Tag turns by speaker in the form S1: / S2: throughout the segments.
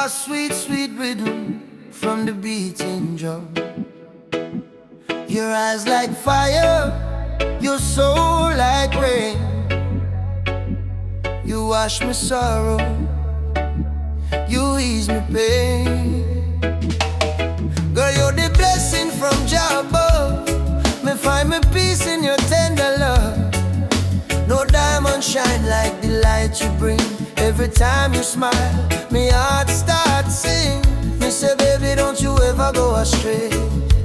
S1: A sweet, sweet rhythm from the beating drum. Your eyes like fire, your soul like rain. You wash my sorrow, you ease my pain. Girl, you're the blessing from Jah above. Me find my peace in your tender love. No diamond shine like the light you bring. Every time you smile, me heart starts sing. Me say, baby, don't you ever go astray,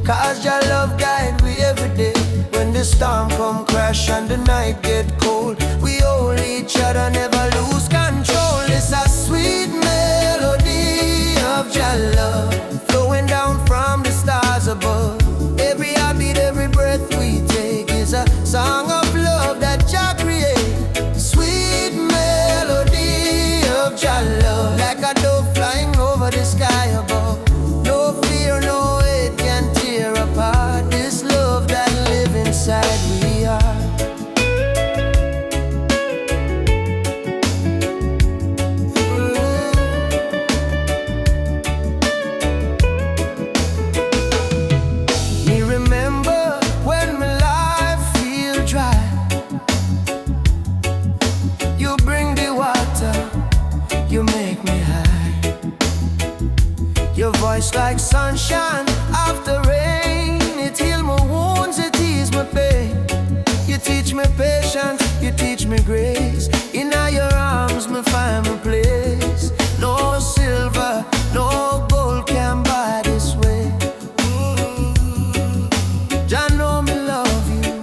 S1: 'cause your love guide we every day. When the storm come crash and the night get cold, we hold each other, never lose control. It's a sweet melody of your love, flowing down from the stars above. Every heartbeat, every breath we take is a song of love that Jah create. Sweet melody of your love, like a dove flying over the sky above. No fear, no hate can tear apart this love that live inside we are. Me remember when my life feel dry, you bring the water, you make me high. Your voice like sunshine after rain, it heal my wounds, it ease my pain. You teach me patience, you teach me grace. In your arms me find my place. No silver, no gold can buy this way. Jah know me love you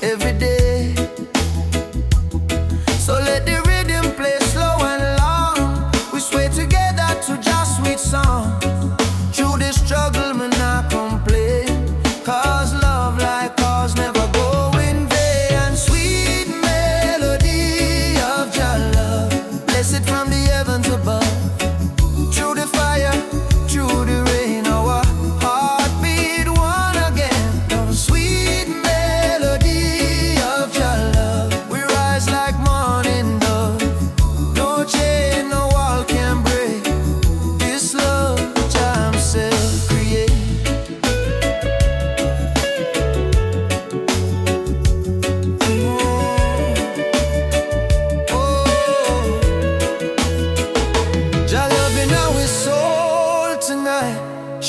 S1: every day. So let the rhythm play slow and long. We sway together to just sweet song. Through the struggle, me not complain, 'cause love like ours never go in vain. And sweet melody of your love, blessed from the heavens above. Through the fire, through the rain, our heartbeat one again. Oh, sweet melody of your love, we rise like morning dove. No chain, no wall can break this love Jah himself create. Jah loving our soul tonight.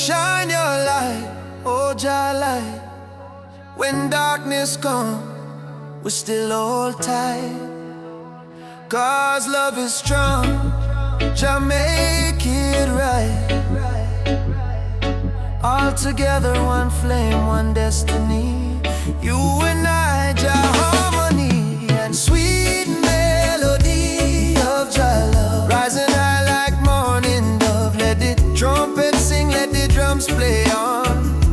S1: Shine your light, oh Jah light. When darkness come, we still hold tight, 'cause love is strong. Jah make it right. All together, one flame, one destiny. You and I, Jah harmony. And sweet melody of Jah love, rising high like morning dove. Let the trumpet sing, let the drums play on,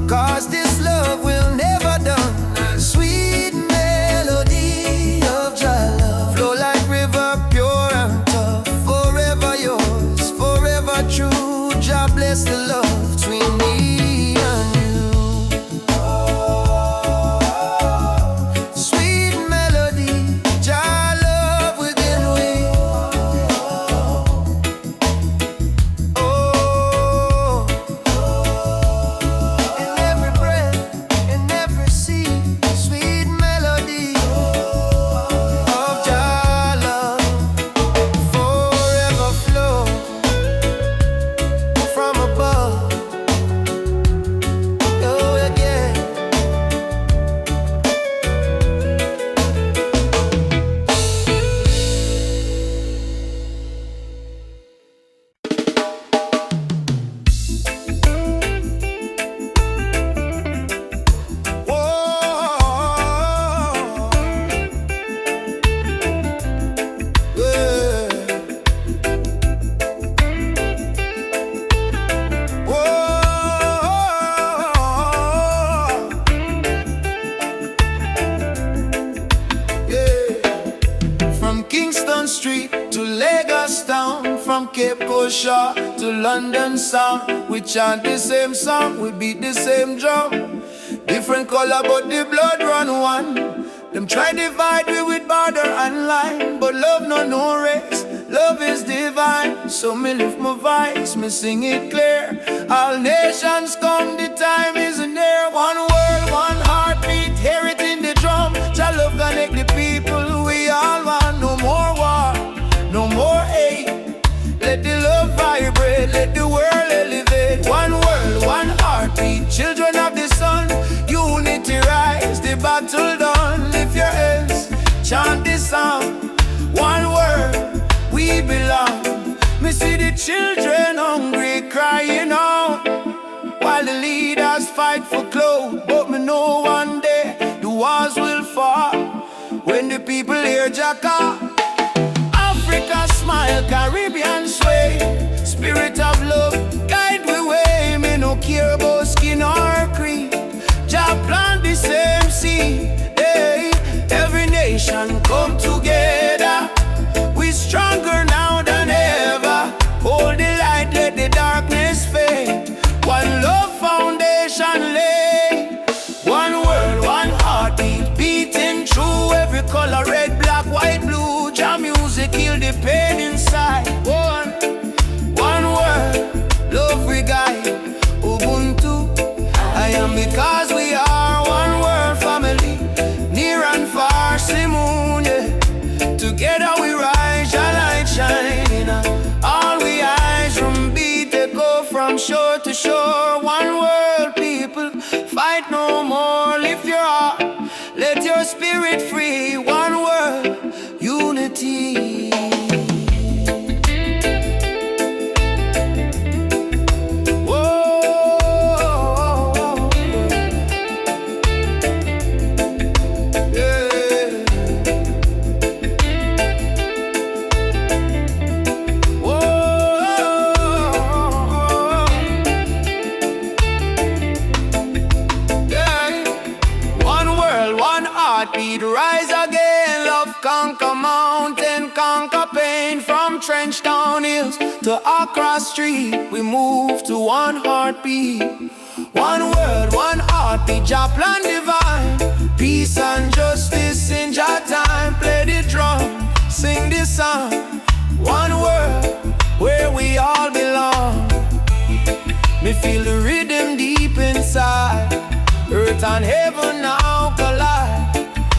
S1: 'cause this love will never done. And sweet melody of Jah love, flow like river, pure and tough. Forever yours, forever true. Jah bless the love between me and you. Sweet melody, Jah love within we. Oh, in every breath, in every seed, sweet melody of Jah love, forever flow from above. Oh, yeah. Whoa, yeah. Whoa, yeah. From Kingston Street to Lagos town, from Cape Coast Shore to London sound, we chant the same song, we beat the same drum. Different color but the blood run one. Them try divide we with border and line, but love no race, love is divine. divine. So me lift my voice, me sing it clear. All nations come, the time is near. One world, one heartbeat, hear it in the drum. Jah love connect the people, we all want. No more war, no more hate. Let the love vibrate, let the world elevate. One world, one heartbeat, children of the sun. Unity rise, the battle done. Lift your hands, chant this song. One world, we belong. Me see the children hungry, crying out, while the leaders fight for clothes. But me know one day the walls will fall when the people hear Jacka. Africa smile, Caribbean sway. Spirit of love, guide we way. Me no care about skin or creed. Jah plant the same seed. Hey, every nation come together. We stronger now than ever. Hold the light, let the darkness fade. One love foundation lay. One world, one heartbeat, beating through every color, red, black, white, blue. Jah music heal the pain inside. One word, love we guide. Ubuntu, I am because we are one world family. Near and far, Simone, yeah. Together we rise, Jah light shining. All we eyes from beat, they go from shore to shore. One world, people, fight no more. Lift your heart, let your spirit free. One world, unity. Heartbeat rise again, love conquer mountain, conquer pain. From trench down hills to Accra Street, we move to one heartbeat. One world, one heartbeat, Jah plan divine. Peace and justice in Jah time. Play the drum, sing the song. One world, where we all belong. Me feel the rhythm deep inside. Earth and heaven now collide.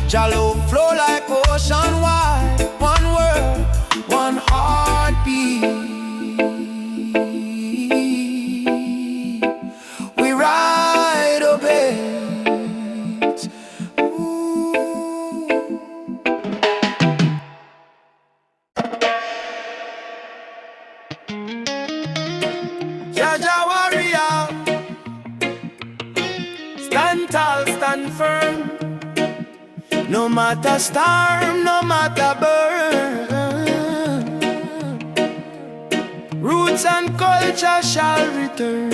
S1: Jah love flow like ocean wide. One world, one heartbeat. We ride a bit. Jah Jah warrior, stand tall, stand firm. No matter storm, no matter burn, roots and culture shall return.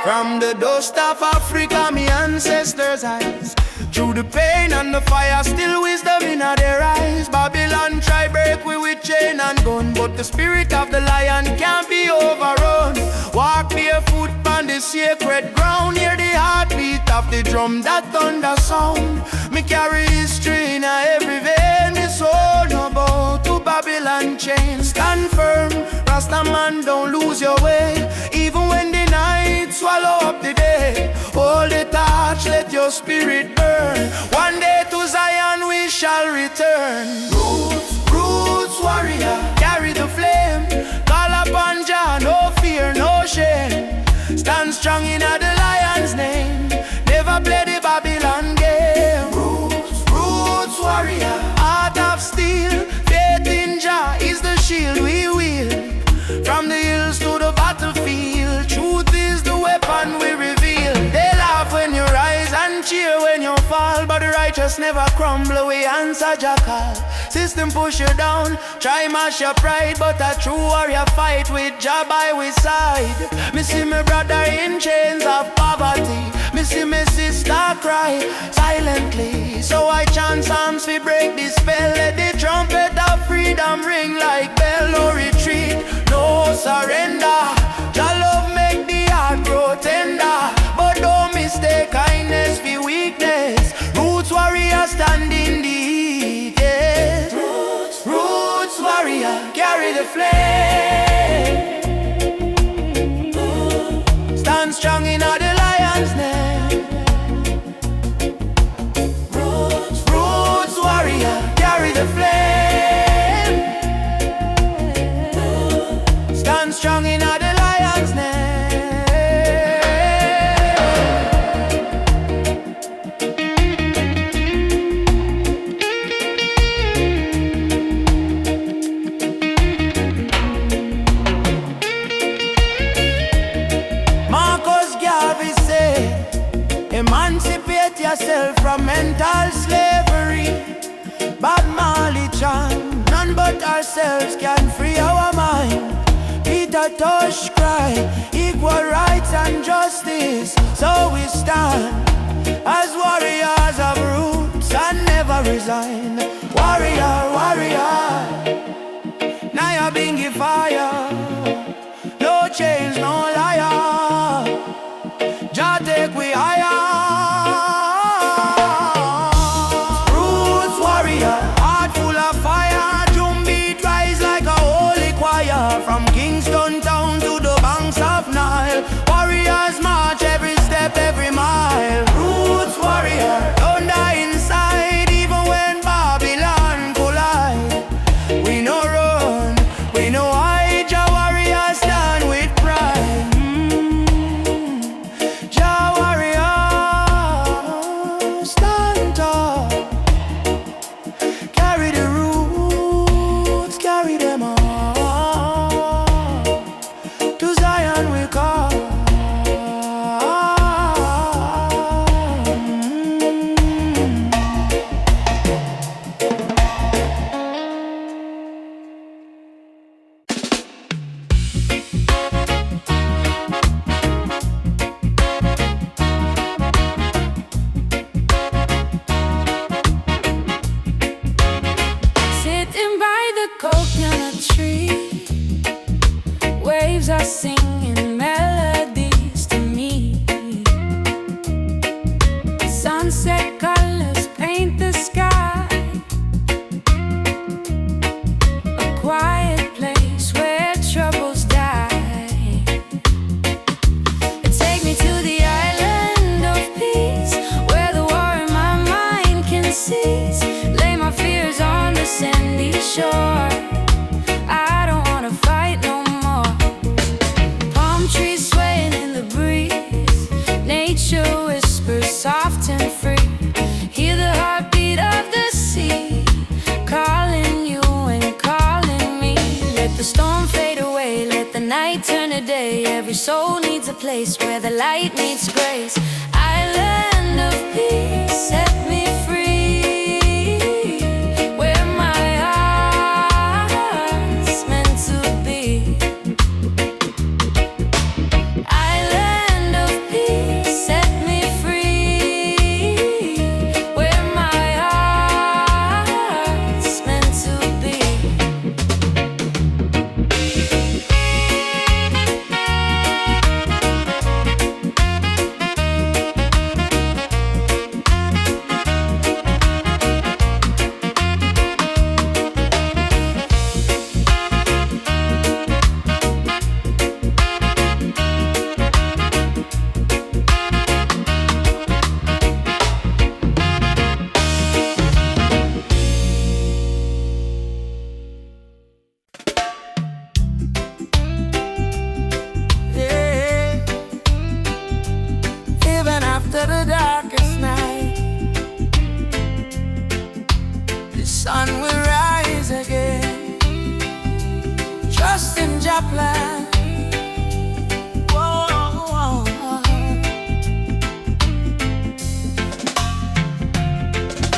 S1: From the dust of Africa, me ancestors' eyes. Through the pain and the fire, still wisdom in their eyes. Babylon try break we with chain and gun, but the spirit of the lion can't be overrun. Walk barefoot on the sacred ground, hear the heartbeat of the drum, that thunder sound. Me carry history in every vein, me soul no bow to Babylon chain. Stand firm, Rasta man, don't lose your way. Even when the night swallow up the day, hold the torch, let your spirit burn. One day to Zion we shall return. Roots, roots warrior, carry the flame. Call upon Jah, no fear, no shame. Stand strong in the lion's name. Never play the Babylon game. Roots, roots warrior, heart of steel. Faith in Jah is the shield we wield. From the hills to the battlefield, truth is the weapon we reveal. They laugh when you rise and cheer when you fall, but the righteous never crumble, we answer Jah call. System push you down, try mash your pride, but a true warrior fight with Jah by his side. Me see my brother in chains of poverty, me see my sister cry silently. So I chant psalms we break the spell, let the trumpet of freedom ring like bell. No retreat, no surrender. Jah love make the heart grow tender, but don't mistake kindness for weakness. Roots warrior stand in the flame. Stand strong in all the lion's name. Roots warrior, carry the flame. Stand strong in all the lion's name. Emancipate yourself from mental slavery. Bob Marley chant, none but ourselves can free our mind. Peter Tosh cry, equal rights and justice. So we stand as warriors of roots and never resign. Warrior, warrior, now you're being fire. No change, no liar. Jah take we higher. Roots warrior, heart full of fire. Drum beat rise like a holy choir. From Kingston town to the banks of Nile, warriors march every step, every mile. Roots warrior, don't die inside, even when Babylon collide. We no run, we no hide. Jah warriors stand with pride. Waves are singing melodies to me. Sunset colors paint the sky. A quiet place where troubles die. Take me to the island of peace, where the war in my mind can cease. Lay my fears on the sandy shore. I don't wanna fight no more. Palm trees swaying in the breeze. Nature whispers soft and free. Hear the heartbeat of the sea, calling you and calling me. Let the storm fade away, let the night turn to day. Every soul needs a place where the light meets grace. Island of peace, set me free. The darkest night, the sun will rise again. Trust in Jah plan. Whoa.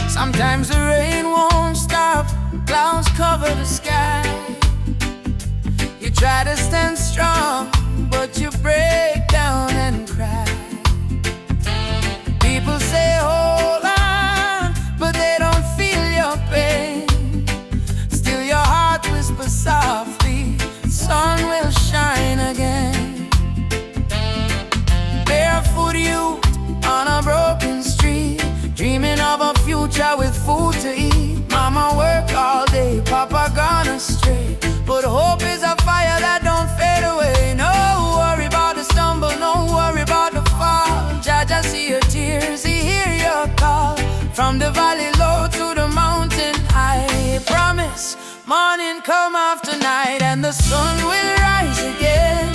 S1: Sometimes the rain won't stop, clouds cover the sky. You try to stand strong, but you break down and cry. People say hold on, but they don't feel your pain. Still your heart whispers softly, the sun will shine again. Barefoot youth on a broken street, dreaming of a future with food to eat. Mama work all day, Papa gone astray, but hope from the valley low to the mountain high. Promise, morning come after night, and the sun will rise again,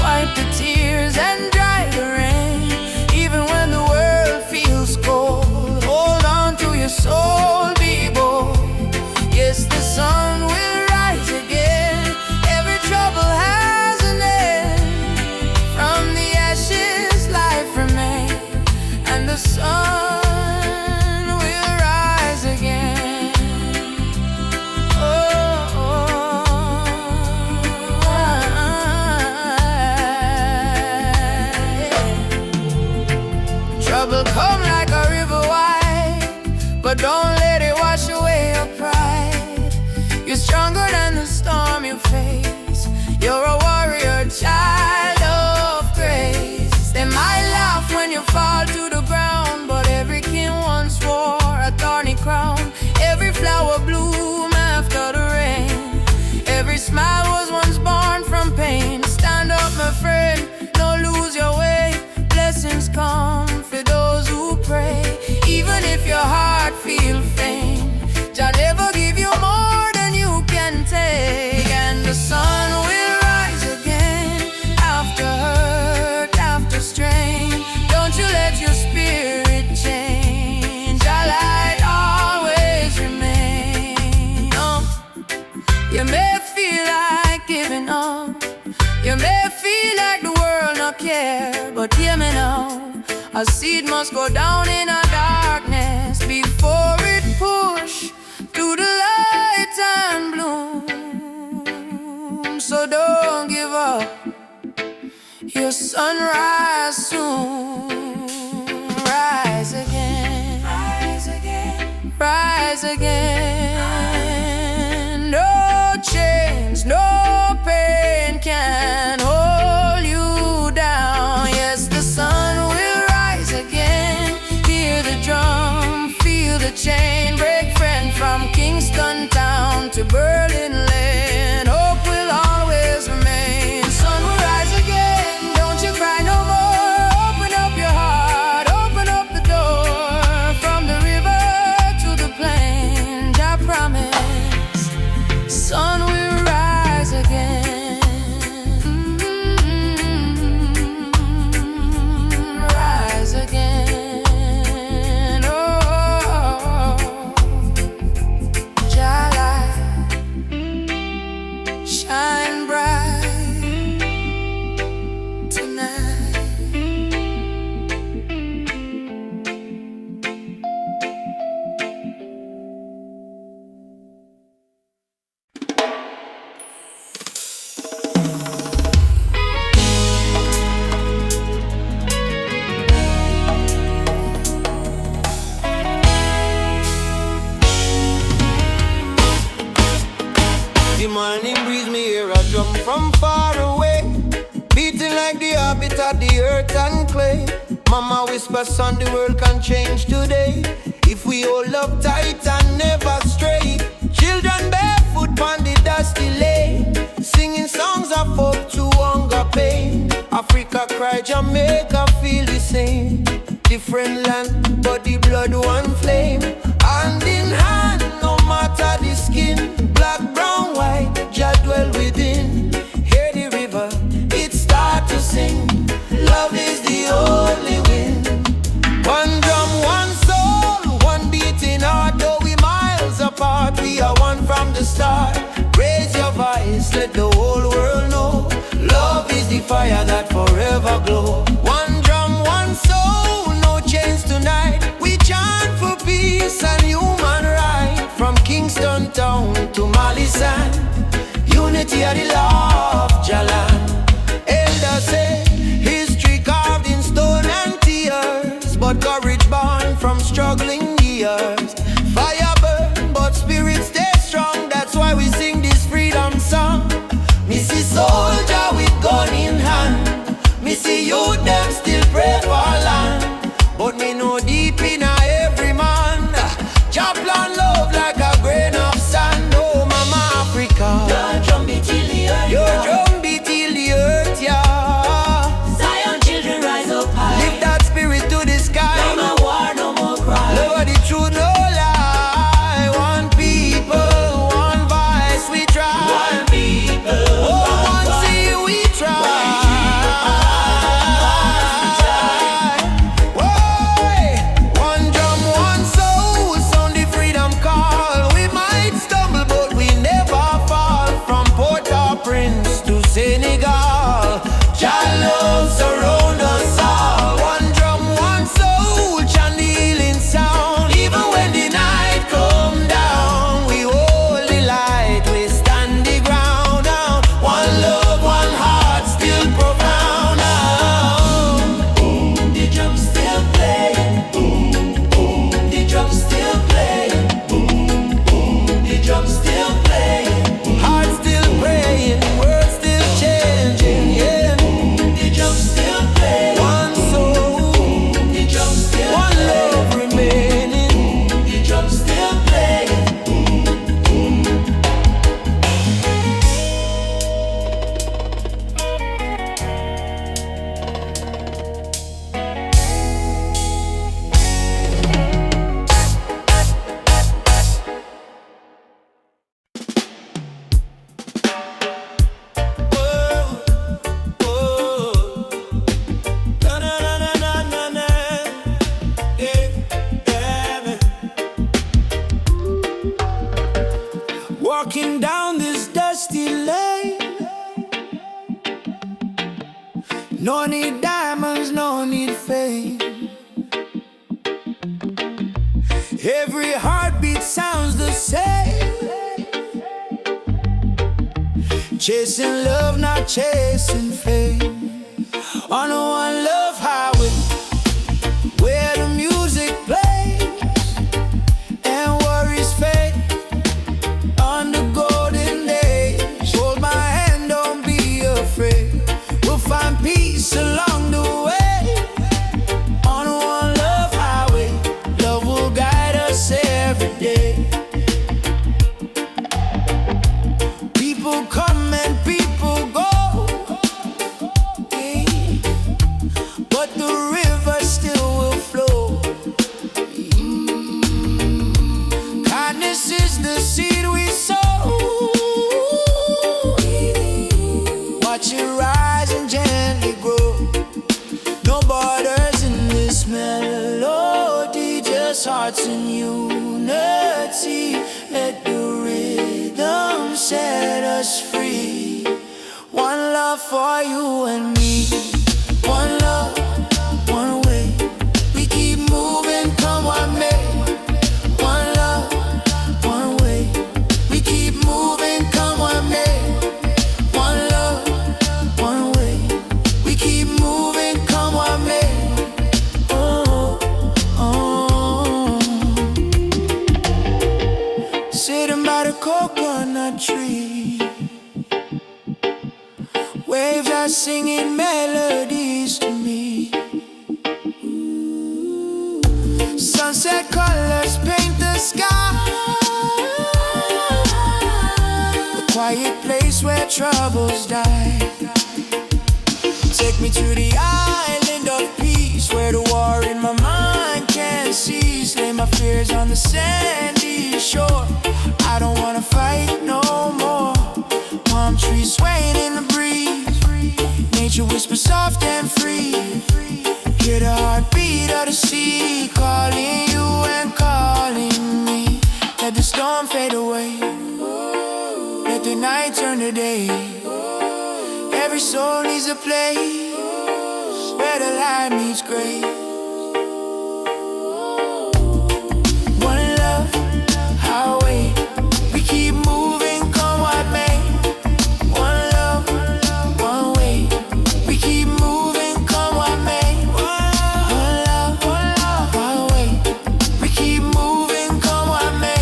S1: wipe the tears and dry the rain. Even when the world feels cold, hold on to your soul, be bold. Yes, the sun will rise again. Every trouble has an end. From the ashes life remains, and the sun will rise again. Oh, yeah. Trouble come like a river wide, but don't let it wash away your pride. You're stronger than the storm you face. You're a warrior, child of grace. They might laugh when you fall to the ground, but every king once wore a thorny crown. Every flower bloom after the rain. Every smile was once born from pain. Stand up, my friend, don't lose your way. Blessings come for those who pray. Even if your heart feels faint, Jah never give you more than you can take. And the sun will rise again, after hurt, after strain. Don't you let your spirit change. Jah light always remain. You may feel like giving up, you may feel like the world not care, but hear me now. A seed must go down in a darkness before it push to the light and bloom. So don't give up, your sunrise soon. Rise again, rise again, rise again. No chains, no pain can hold you down. Yes, the sun will rise again. Hear the drum, feel the chain break. Friend, from Kingston town to Berlin land, hope will always remain. Sun will rise again, don't you cry no more. Open up your heart, open up the door. From the river to the plain, I promise, sun will rise again. Rise again. Oh, Jah light, shine bright tonight.
S2: The morning breeze, me hear a drum from far away, beating like the heartbeat of the earth and clay. Mama whisper, son, the world can change today, if we all up tight and never stray. Children barefoot on the dusty lane, singing songs of hope to hunger pain. Africa cry, Jamaica feel the same. Different land, but the blood one flame. Hand in hand, no matter the skin. Black, brown, white, Jah dwell within. Hear the river, it start to sing. Love is the only win. One drum, one soul, one beating heart. Though we miles apart, we are one from the start. Raise your voice, let the whole world know. Love is the fire that forever glow. One drum, one soul, no chains tonight. We chant for peace and human right. From Kingston town to Mali sand, unity of the law of Jalan. Elders say, history carved in stone and tears, but courage born from struggling years. Fire burn, but spirit stay strong. That's why we sing this freedom song. Me see soldier with gun in hand, me see youth them still pray for land. But me know deep in every man, Jah plan love like a grain of sand. Oh, Mama Africa, your drum beat till the earth, your drum beat till the earth, yeah. Zion children rise up high, lift that spirit to the sky. No more war, no more cry. Love the truth,
S1: walking down this dusty lane. No need diamonds, no need fame. Every heartbeat sounds the same. Chasing love, not chasing fame. On a one love highway, where the music plays and worries fade. On the golden days, hold my hand, don't be afraid. We'll find peace along the way. On a one love highway, love will guide us every day. People come and people go, but the river still will flow. Kindness is the seed we sow. Watch it rise and gently grow. No borders in this melody, just hearts in unity. Let the rhythm set us free. One love for you and me. One love, one way. We keep moving, come what may. One love, one way. We keep moving, come what may. One love, one way. We keep moving, come what may. Oh, oh. Sitting by the coconut tree, waves are singing melodies to me. Sunset colors paint the sky, the quiet place where troubles die. Take me to the island of peace, where the war in my mind can't cease. Lay my fears on the sandy shore. I don't wanna fight no more. Palm trees swaying in the breeze, nature whispers soft and free. Hear the heartbeat of the sea, calling you and calling me. Let the storm fade away, let the night turn to day. Every soul needs a place where the light meets gray. One love, highway. We keep moving, come what may. One love, one way. We keep moving, come what may. One love, one way. We keep moving, come what may.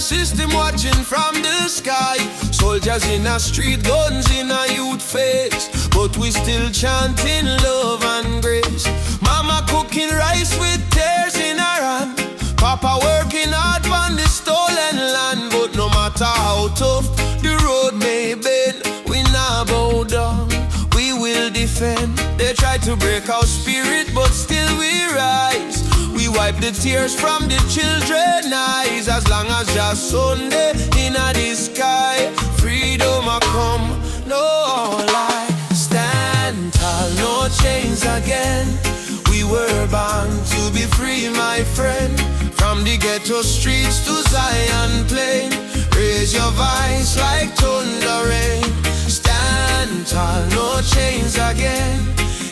S2: System watching from the sky. Soldiers in a street, guns in a youth face, but we still chanting love and grace. Mama cooking rice with tears in her hand, Papa working hard on the stolen land. But no matter how tough the road may bend, we not bow down, we will defend. They try to break our spirit, but still we rise. We wipe the tears from the children's eyes. As long as just Sunday in the sky, freedom a come, no lie. Stand tall, no chains again. We were born to be free, my friend. From the ghetto streets to Zion plain, raise your voice like thunder rain. Stand tall, no chains again.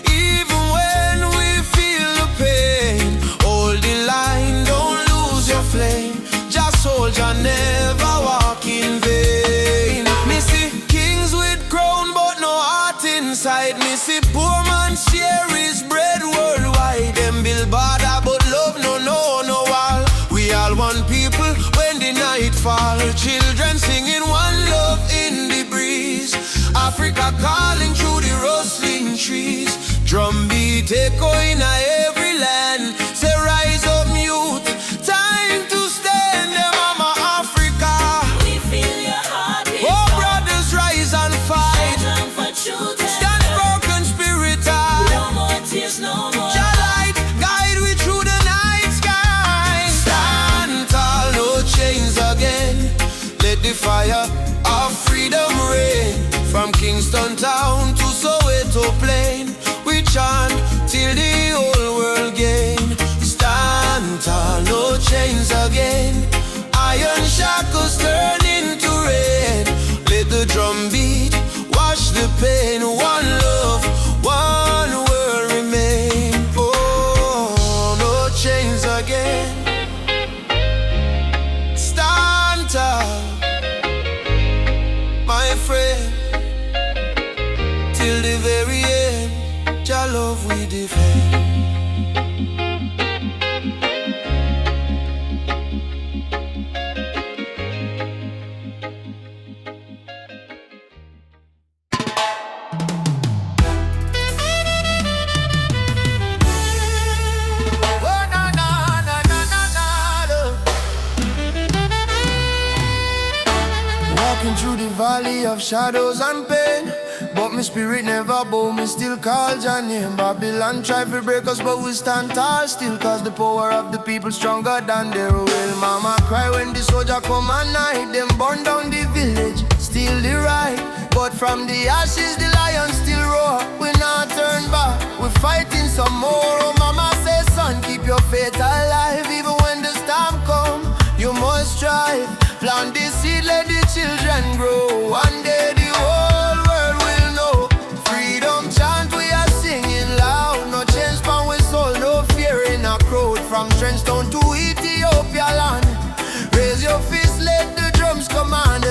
S2: Even when we feel the pain, hold the line, don't lose your flame. Just soldier, never walk in vain. Me see kings with crown but no heart inside. Me see poor man share his bread worldwide. Them build border but love no wall. We all one people when the night fall. Children singing one love in the breeze. Africa calling through the rustling trees. Drum beat echo in every land. Say rise up youth, time to stand. Mama Africa,
S3: we feel your heartbeat.
S2: Oh brothers rise and fight.
S3: Stand for truth and
S2: Stand for conspirator. Kingston town to Soweto plain, we chant till the whole world gain. Stand tall, no chains again. Iron shackles turn into rain. Let the drum beat wash the pain. One love, one world remain. Oh, no chains again. Stand tall, my friend, till the very end. Your love we defend.
S1: Walking through the valley of shadows and pain, but my spirit never bow, me still call your name. Babylon try to break us, but we stand tall still, cause the power of the people stronger than their will. Mama cry when the soldier come at night. Them burn down the village, steal the right, but from the ashes the lion still roar. We not turn back, we fighting some more. Oh mama say son, keep your faith alive. Even when the storm come, you must strive. Plant the seed, let the children grow. One day the whole world will know. Freedom chant we are singing loud. No change from we soul, no fear in a crowd. From Trenchtown to Ethiopia land, raise your fist, let the drums command.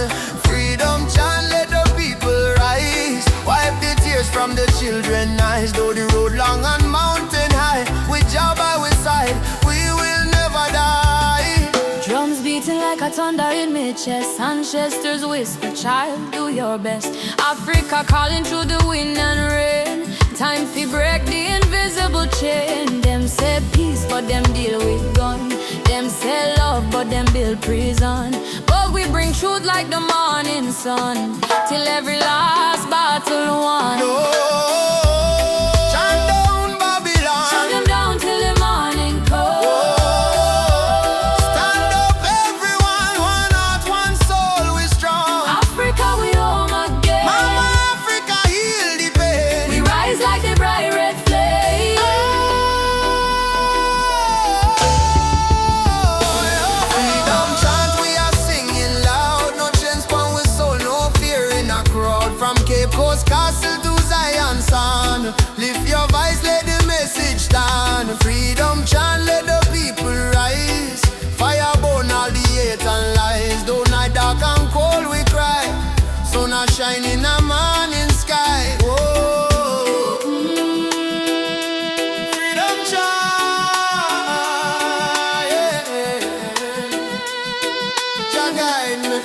S1: Freedom chant, let the people rise. Wipe the tears from the children's eyes. Though the road long and mountain high, with Jah by we side, we will never die.
S4: Drums beating like a thunder in my chest. Ancestors whisper, child, do your best. Africa calling through the wind and rain. Time to break the invisible chain. Them say peace, but them deal with gun. Them say love, but them build prison. But we bring truth like the morning sun, till every last battle won.
S2: No. Chant down Babylon.
S4: Chant them down till the morning comes.
S2: Stand up everyone, one heart, one soul, we strong.
S4: Africa, we home again.
S2: Mama Africa, heal the pain.
S4: We rise like the bright red flame.
S2: Freedom chant we are singing loud. No chance from we soul, no fear in a crowd. From Cape Coast Castle to Zion Sound, lift your voice, let the message stand. Freedom chant, let the people rise. Fire burn all the hate and lies. Though night dark and cold we cry, sun a shine in a morning sky. Whoa. Freedom chant, yeah. Jah guide me.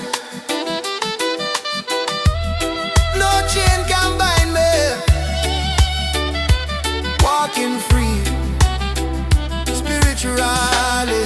S2: No chain can bind me. Walking free, spiritually.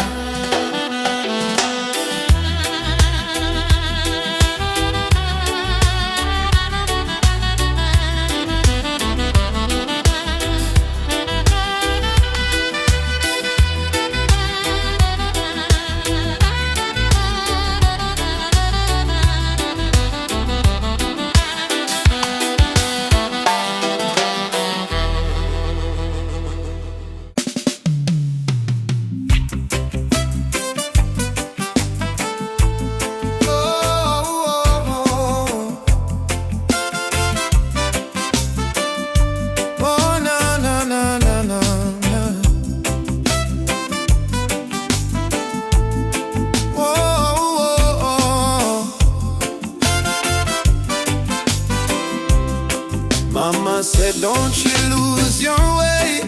S2: Mama said, don't you lose your way.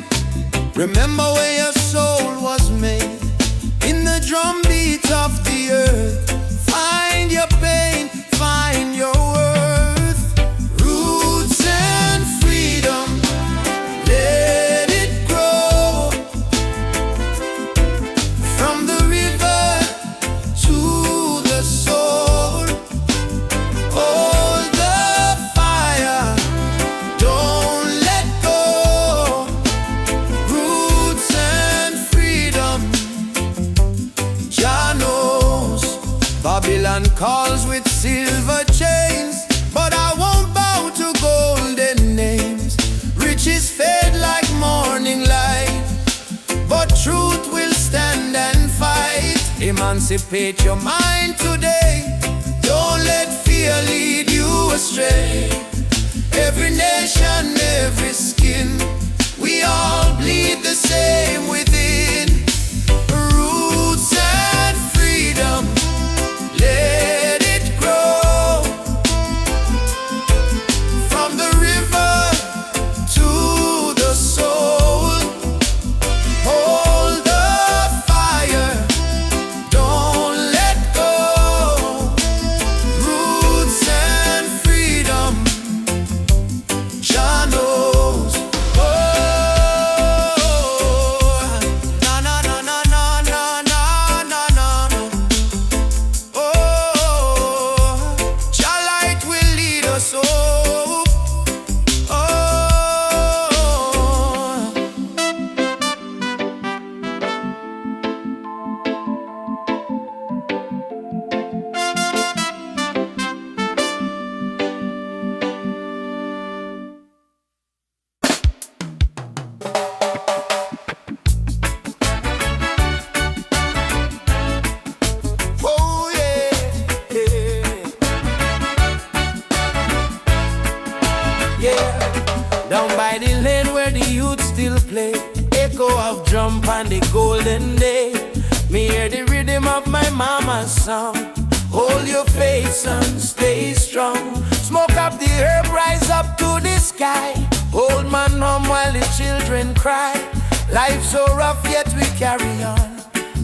S2: Remember where your soul was made. In the drum beat of the earth, find your pain, find your worth. Roots and freedom, let it grow. From the river to the soul, hold the fire, don't let go. Roots and freedom, Jah knows. Babylon calls with silver chains, but I won't bow to gold. emancipate your mind today. Don't let fear lead you astray. Every nation, every skin, we all bleed the same within. Roots and freedom, let it grow. From the river to the soul, hold the fire, don't let go. Roots and freedom, Jah knows. Oh, na na na na na na na na na. Oh, Jah light will lead us home. Oh. Oh yeah, yeah, yeah. Down by the lane where the youth still play, echo of drum and the golden day. Me hear the rhythm of my mama's song. Hold your faith, son, stay strong. Smoke up the herb, rise up to the sky. Old man home while the children cry. Life so rough yet we carry on.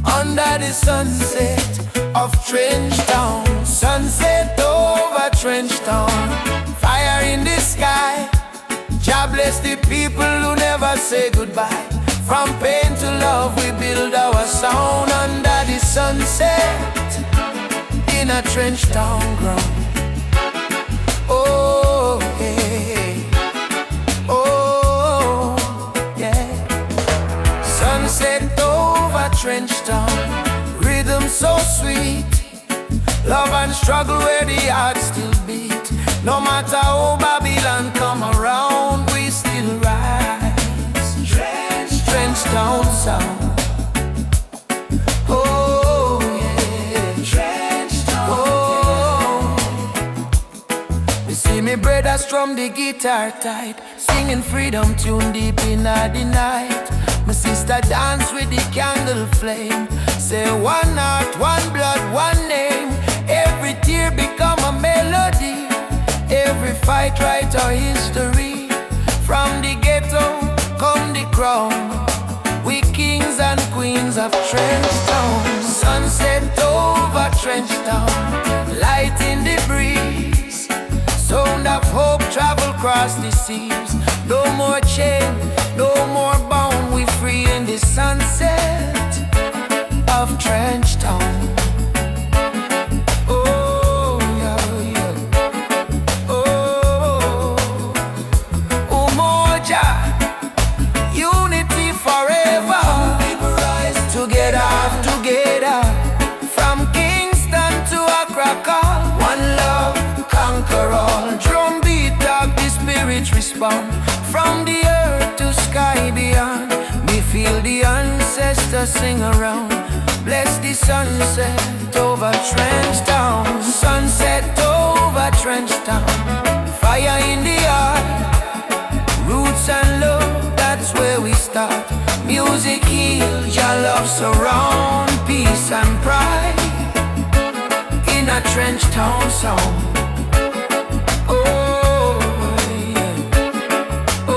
S2: Under the sunset of Trench Town. Sunset over Trench Town. Fire in the sky. Jah bless the people who never say goodbye. From pain to love we build our sound. Under the sunset in a Trench Town ground. Oh, hey, oh, yeah. Sunset over Trench Town. Rhythm so sweet. Love and struggle where the heart still beat. No matter how Babylon come around, we still rise. Trench Town sound. Oh yeah, Trench Town. Oh, you see me brother strum the guitar tight, singing freedom tune deep in the night. My sister dance with the candle flame. Say one heart, one blood, one name. Every tear become a melody. Every fight write our history. From the ghetto come the crown. We kings and queens of Trench Town. Sunset over Trench Town. Light in the breeze. Sound of hope travel across the seas. No more chain, no more bound. We free in the sunset of Trench Town. Oh, yeah, yeah. Oh, Umoja, unity forever. Together, together. From Kingston to Accra, one love, conquer all. Drum beat up, the spirit respond. From the earth to sky beyond, we feel the ancestors sing around. Bless the sunset over Trench Town. Sunset over Trench Town. Fire in the heart. Roots and love, that's where we start. Music heals, your love surround. Peace and pride in a Trench Town song. Oh, yeah. Oh,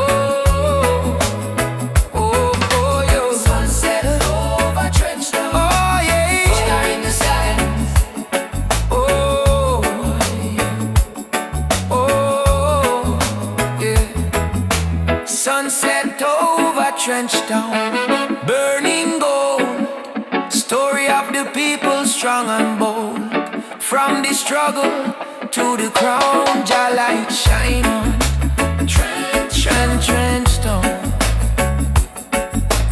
S2: oh, oh, yo. Sunset over Trench Town. Oh, yeah. Fire in the sky. Oh, yeah. Oh, yeah. Sunset over Trench Town. Burning gold. Story of the people strong and bold. From the struggle to the crown, Jah light shine on Trench Town.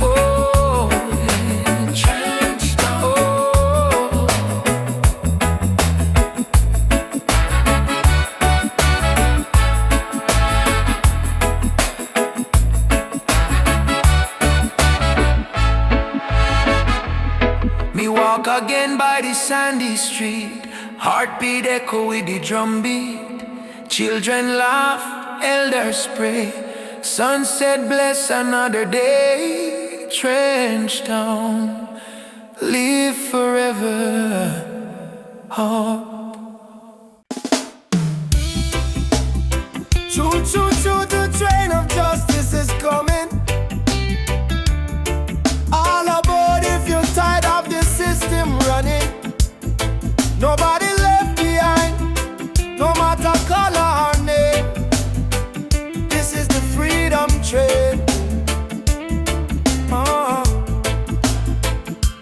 S2: Oh, yeah. Trench Town. Oh. Me walk
S1: again by the sandy street. Heartbeat echo with the drum beat. Children laugh, elders pray. Sunset bless another day. Trench town, live forever. Hope.
S2: Choo choo choo, the train of justice is coming. All aboard if you're tired of the system running. Nobody left behind, no matter color or name. This is the freedom train.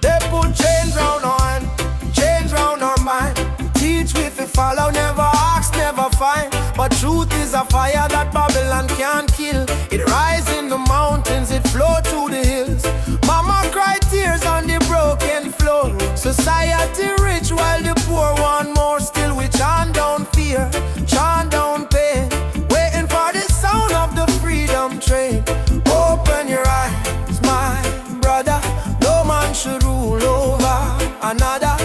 S2: They put chains round our hand, chains round our mind. Teach with the follow, never ask, never find. But truth is a fire that Babylon can't kill. It rise in the mountains, it flow through the hills. Mama cry tears on the broken floor. Society rich while the poor want more. Still we chant down fear, chant down pain, waiting for the sound of the freedom train. Open your eyes, my brother. No man should rule over another.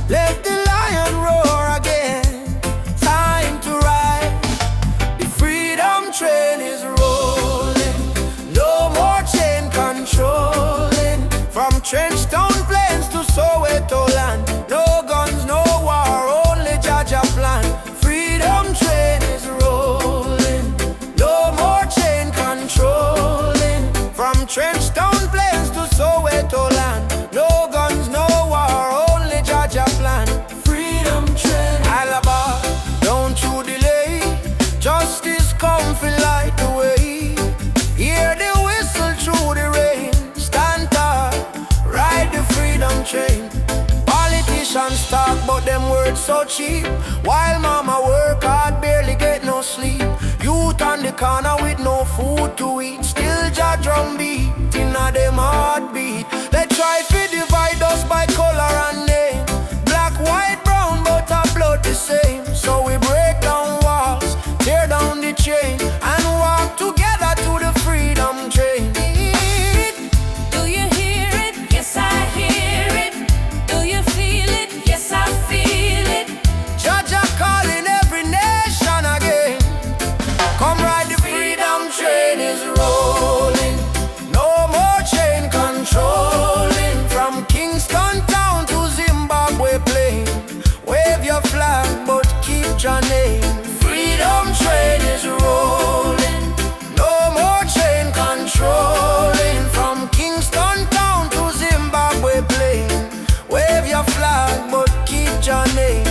S2: Let the lion roar again. Time to ride. The freedom train is rolling. No more chain controlling. From Trenchtown Plains to Soweto land. No guns, no war, only Jaja plan. Freedom train is rolling. No more chain controlling. From Trenchtown Plains to Soweto land. No guns, no war, only Jaja plan. Freedom train. Alaba, don't you delay. Justice come fi light the way. Hear the whistle through the rain. Stand tall, ride the freedom train. Politicians talk but them words so cheap. While mama work hard, barely get no sleep. Youth on the corner with no food to eat. Still Jah drum beat inna them heartbeat. They try to divide us by color and name. Black, white, brown, but our blood the same. So we break down walls, tear down the chain, and walk together to the freedom train.
S4: Do you hear it? Yes, I hear it. Do you feel it? Yes, I feel it.
S2: Jaja calling every nation again. Come ride the freedom train is rolling. No more chain controlling. From Kingston town to Zimbabwe plain. Wave your flag but keep your name. Freedom train is rolling. No more chain controlling. From Kingston town to Zimbabwe plain. Wave your flag but keep your name.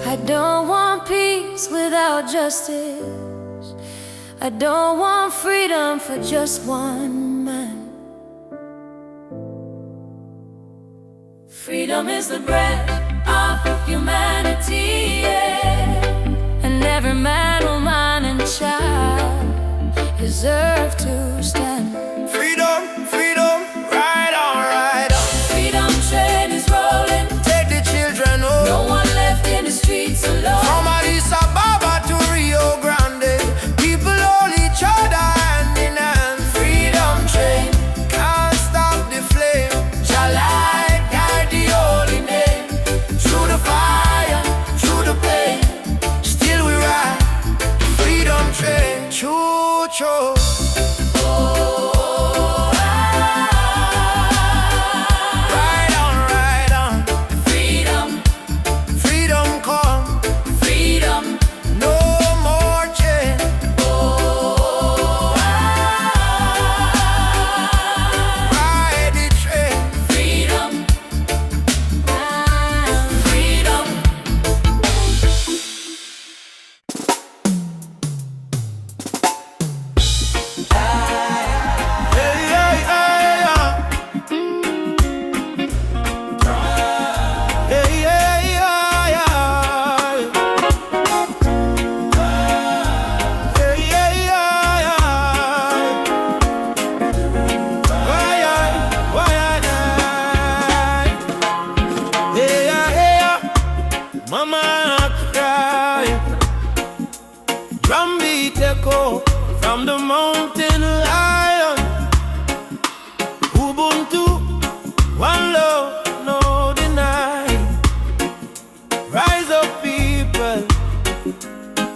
S4: I don't want peace without justice. I don't want freedom for just one man. Freedom is the breath of humanity, yeah. And every man, woman, and child deserve to stand.
S2: Freedom, freedom, ride on, ride on.
S4: Freedom train is rolling.
S2: Take the children home.
S4: No one left in the streets alone.
S2: From Addis Ababa to Rio Grande, people hold each other hand in hand. Freedom train, can't stop the flame. Jah light guide the holy name. Through the fire, through the pain, still we ride. Freedom train, choo choo. Ride on, ride on.
S4: Freedom,
S2: Freedom come,
S4: freedom.
S2: no more chain. Ride the train.
S4: Freedom, freedom.
S2: Hey, hey, hey, yeah. Hey, hey, yeah, yeah. Hey, hey, yeah, yeah. Why, hey, yeah. Mama cry. Drum beat echo from the mountain lion. Ubuntu, One love, no deny. Rise up, people,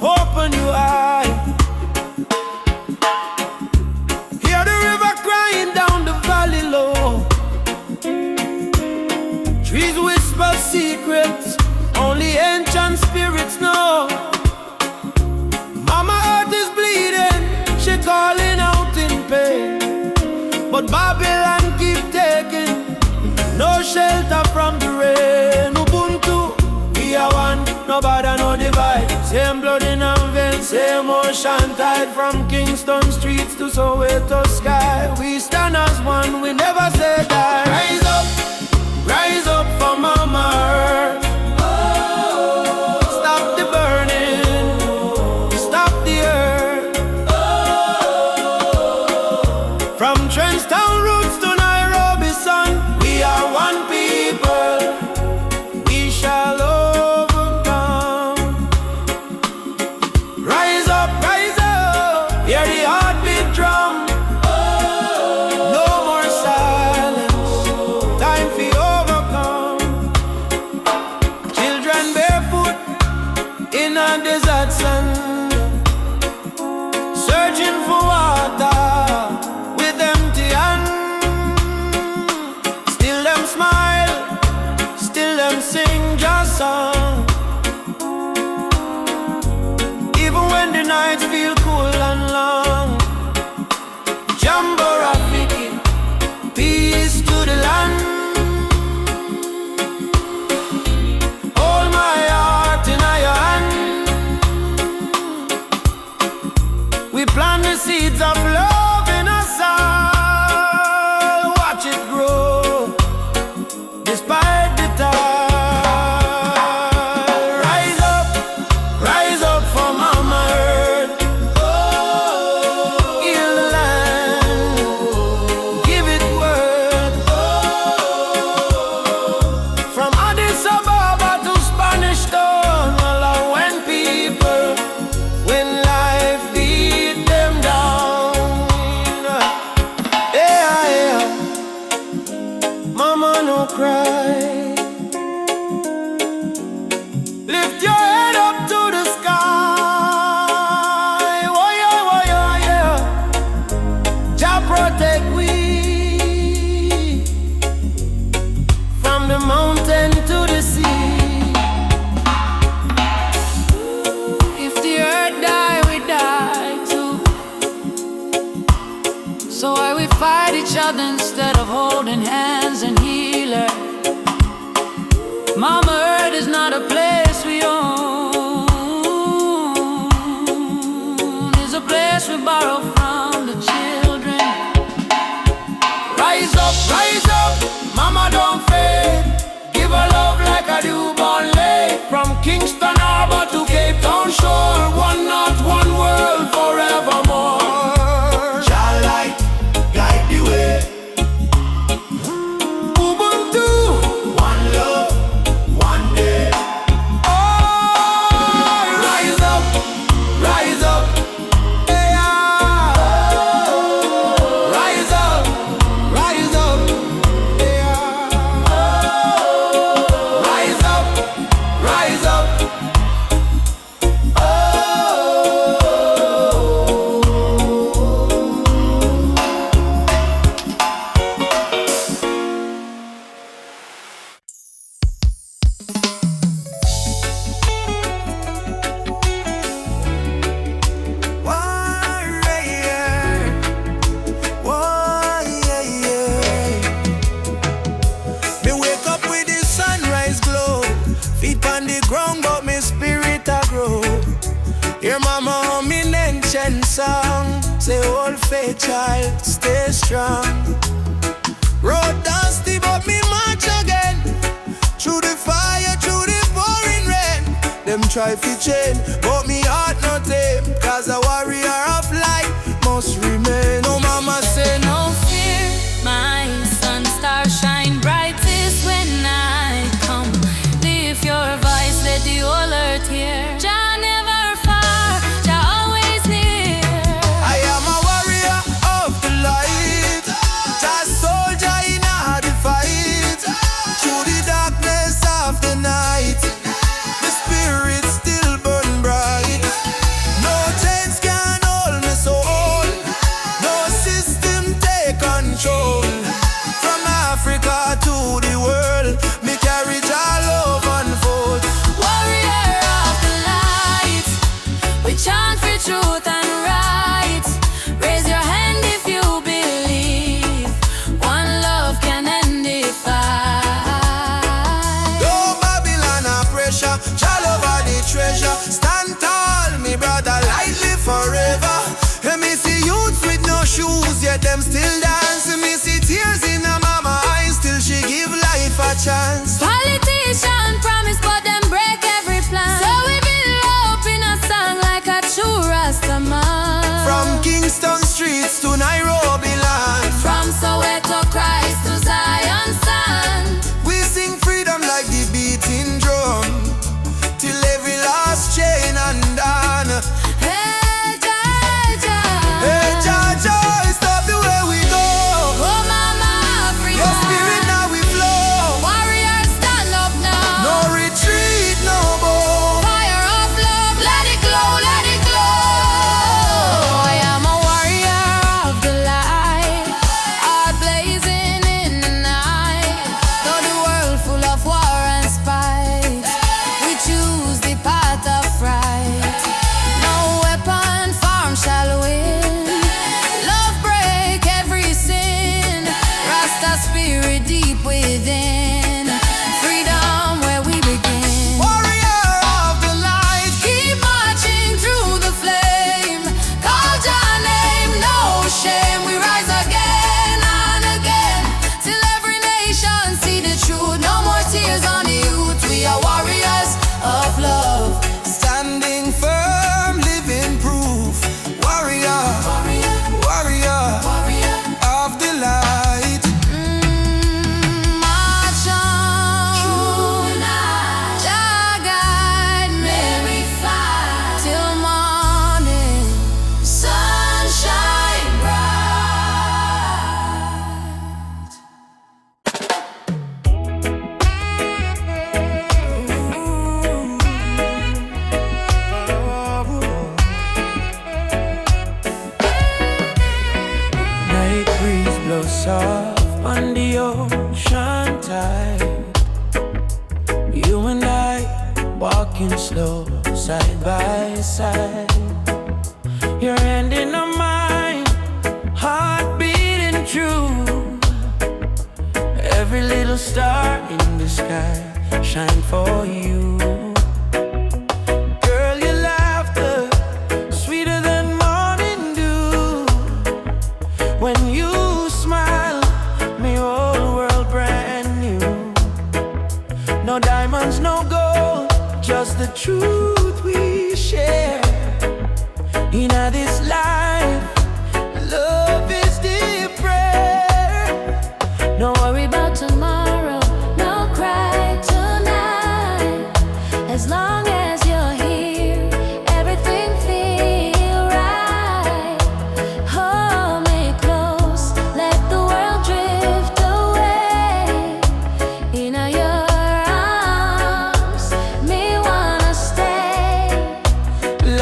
S2: open your eye. Hear the river crying down the valley low. Trees whisper secrets only ancient spirits know. Mama Earth is bleeding, she calling out in pain. But Babylon keep taking no shelter from the rain. Ubuntu, we are one, no bother, no divide. Same blood in our veins, same ocean tide. From Kingston streets to Soweto sky, we stand as one, we never say die. Rise up for Mama Earth. Stop the burning, stop the earth. From Trenchtown roots to Nairobi sun, we are one people, we shall overcome. Rise up, hear the heartbeat drum. No more silence, time for overcome. Children barefoot in a desert sand, searching for water with empty hands. Still them smile, still them sing just song. Even when the nights feel cool and long. Jambo Rafiki, peace to the land. Hold my heart in your hand. We plant the seeds of love in us all. Watch it grow, despite the tide. Rise up for Mama Earth. Heal the land, give it worth. From Addis Ababa to Spanish Town, all our when people, when life beat them down. Yeah. Mama, no cry. Lift your head up to the sky. Oh yeah. Jah protect we from the mountain to the sea.
S4: If the earth die, we die too. So why we fight each other instead of holding hands and heal her? Mama Earth is not a place we own. It's a place we borrow from the children.
S2: Rise up, Mama don't fade. Give her love like a newborn lay. From Kingston Harbor to Cape Town shore, one not one world forevermore. Shall light guide the way. Ubuntu, one love, one day. Oh, rise up, yeah. Rise up, yeah. Rise up. Me wake up with the sunrise glow. Feet on the ground, but me spirit a grow. Hear Mama humming ancient song. Say, old faith child, stay strong. Road dusty, but me march again. Through the fire, through the pouring rain. Them try to chain, but me heart not tame. Cause a warrior of light must remain. No Mama say no
S4: fear, my sun star shine brightest when I come. Lift your voice, let the whole earth hear. Jah never far, Jah always near.
S2: I am a warrior of the light. Just soldier in a the fight.
S4: truth and right. Raise your hand if you believe one love can end the fight.
S2: No Babylon or pressure, child over the treasure. Stand tall, me brother, lightly forever. And me see youths with no shoes, yet them still dance. And me see tears in her mama eyes, still she give life a chance.
S4: Politician promise, but them break every plan. So we build hope in a song like a true Rastaman.
S2: From Kingston streets to Nairobi land,
S4: From Soweto Christ to Zion sand,
S2: we sing freedom like the beating drum, till every last chain undone.
S4: hey Jaja,
S2: Hey Jaja, stop the way we go.
S4: oh Mama Africa,
S2: Your spirit now we flow.
S4: warriors stand up now.
S2: No retreat, no more.
S4: Fire of love, let it glow, let it glow. I am a warrior of the light, heart blazing in the night. Though the world full of war and spite, we choose the path of right. No weapon formed shall win. Love break every sin. Rasta spirit deep within. Freedom where we begin.
S2: Warrior of the light,
S4: Keep marching through the flame. Call your name, no shame. We rise again and again, till every nation see the truth. No more tears on the youth. We are warriors of love.
S2: standing firm, living proof. Warrior, warrior of the light.
S4: March on, Jah guide me till morning, sunshine bright.
S5: Night breeze blows soft on the ocean tide. You and I walking slow, side by side. Your hand in mine, heart beating true. Every little star in the sky shine for you. Girl, your laughter sweeter than morning dew. When you smile, my whole world brand new. No diamonds, no gold, just the truth we share. In this life, love is the prayer.
S4: No worry about tomorrow, no cry tonight. As long as you're here, everything feel right. Hold me close, let the world drift away. In your arms, me wanna stay.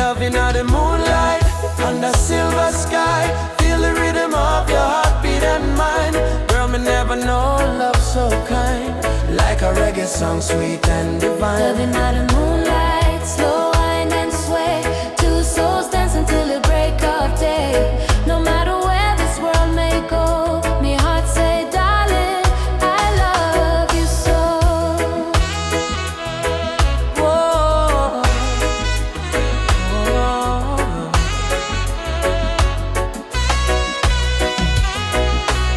S5: Loving out the moonlight, under silver sky. Feel the rhythm of your heartbeat and mine. Girl, me never know love so kind. Like a reggae song, sweet and divine.
S4: Loving out the moonlight, slow wind and sway. Two souls dance until the break of day. No matter where this world may go, me heart say, darling, I love you so.
S5: Whoa.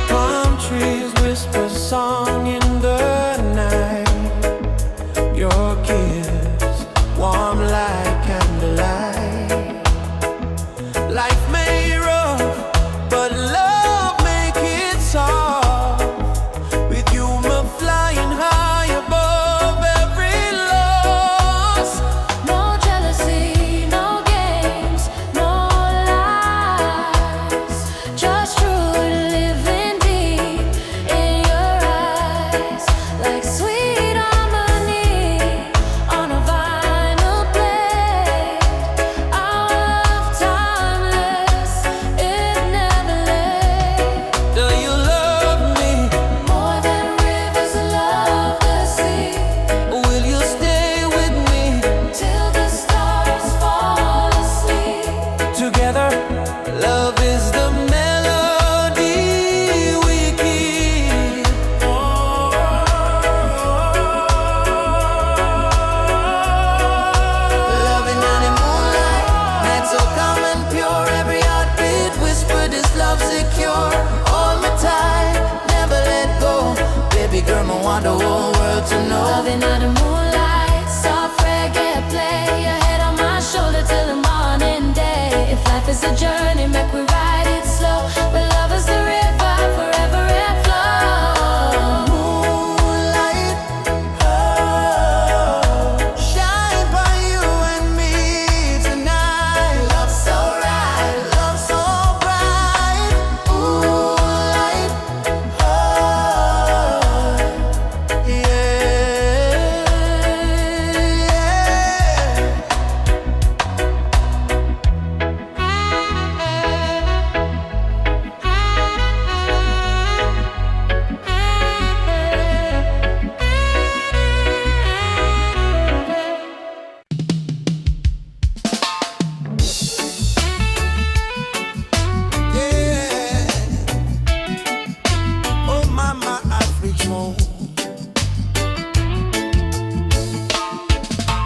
S5: Palm trees whisper song in the night. Your kiss warm want the whole world to know.
S4: Loving under moonlight, soft reggae play. Your head on my shoulder till the morning day. If life is a journey, make we ride it slow. But love is the river, forever it flows.
S2: Moonlight, oh, shine by you and me tonight.
S5: Love so right,
S2: Love so bright. Moonlight, oh, yeah, yeah. Oh, Mama Africa.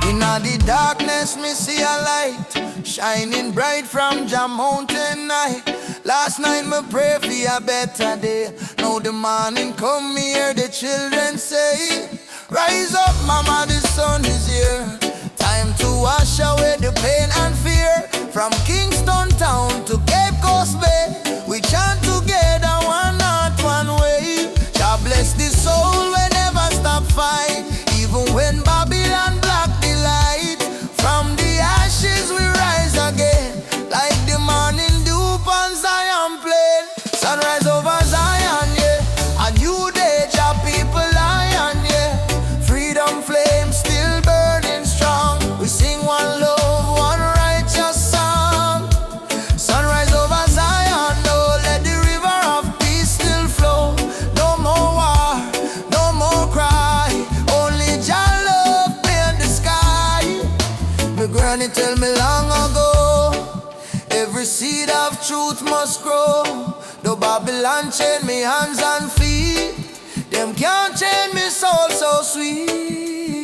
S2: In the darkness, me see a light shining bright from Jah mountain night. Last night me pray for a better day. Now the morning come, me hear the children say, rise up, Mama, the sun is here. Time to wash away the pain and fear. From Kingston town to Cape Coast Bay, we chant together, one heart, one way. God bless the soul, we never stop fight. Even when Babylon block the light, from the ashes we rise again, like the morning dew on Zion plain. Sunrise over Zion, yeah. A new day, Jah people lion, yeah. Freedom flame still burning strong. We sing one love, one righteous song. Sunrise over Zion, no, let the river of peace still flow. No more war, no more cry. Only Jah love in the sky. My granny tell me long ago, every seed of truth must grow. Though Babylon chain me hands and feet, them can't chain me soul so sweet.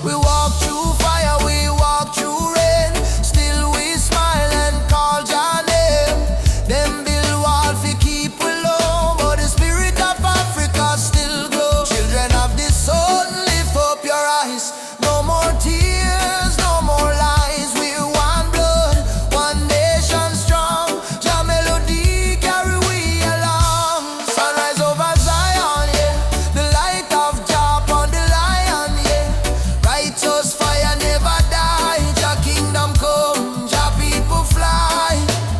S2: We walk through fire, we walk through rain, still we smile and call Jah name. Them build wall fi keep we low, but the spirit of Africa still glow. Children of the sun, lift up your eyes. No more tears, no more lies. We're one blood, one nation strong. Jah melody carry we along. Sunrise over Zion, yeah. The light of Jah upon the lion, yeah. Righteous fire never die. Jah kingdom come, Jah people fly.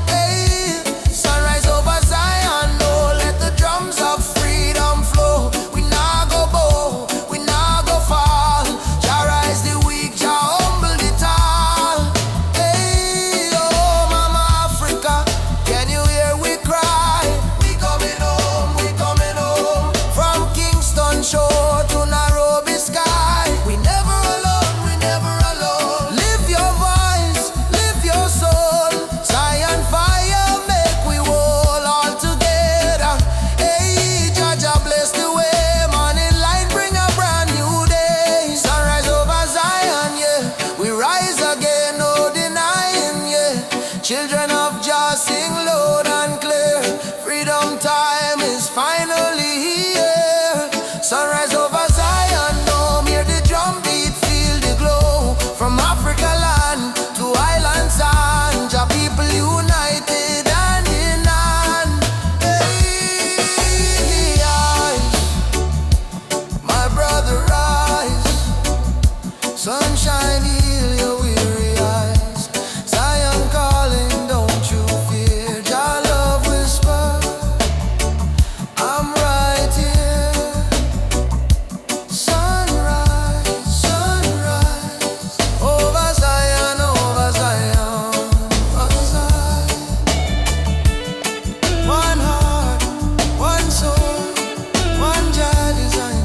S2: Hey, sunrise over Zion, no, let the drums of freedom flow. We nah go bow, we nah go fall. Jah rise the weak, Jah humble the tall. Hey, oh Mama Africa, can you hear we cry? We coming home, we coming home. From Kingston shore to Nairobi sky. We never alone, we never alone. Live your voice, live your soul. Zion fire make we whole all together. Hey, Jah Jah bless the way. Morning light bring a brand new day. Sunrise over Zion, yeah. We rise again, no denying, yeah. Children of Jah sing loud and clear. Freedom time is finally here. Sunrise over Zion, no, hear the drum beat, feel the glow. From Africa land to island sand, Jah people united hand in hand. Hey, my brother rise. Sunshine heal your weary eyes. Zion calling, don't you fear. Jah love whisper, I'm right here. Sunrise, sunrise, over Zion, over Zion, over Zion. One heart, one soul, one Jah design.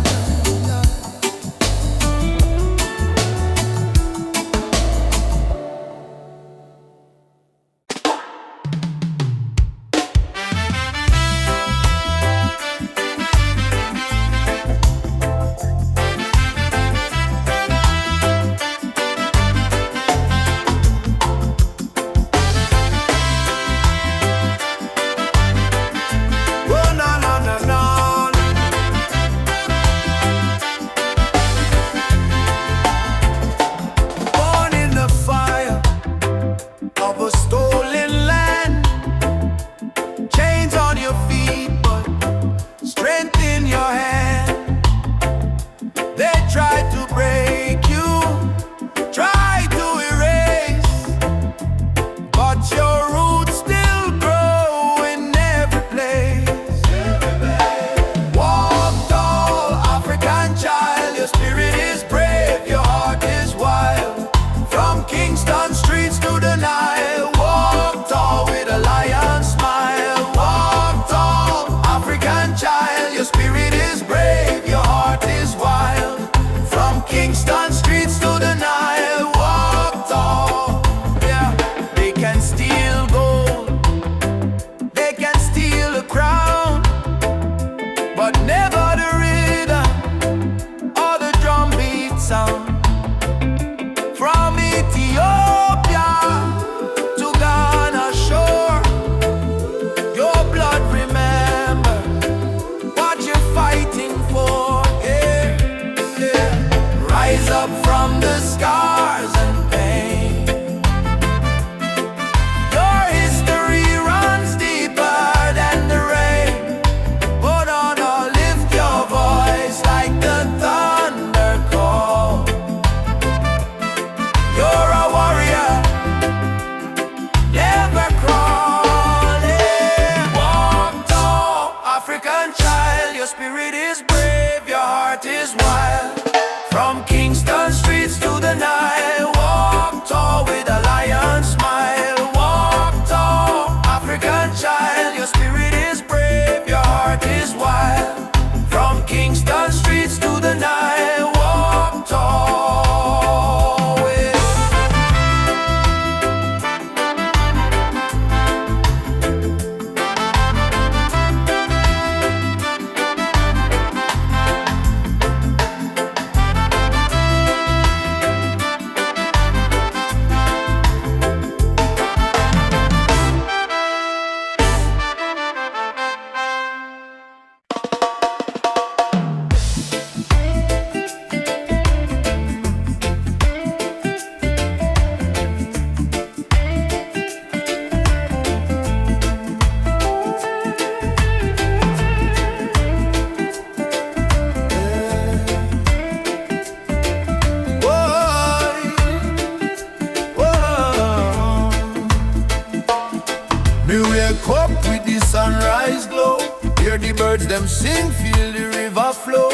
S2: wake up with the sunrise glow. Hear the birds them sing, feel the river flow.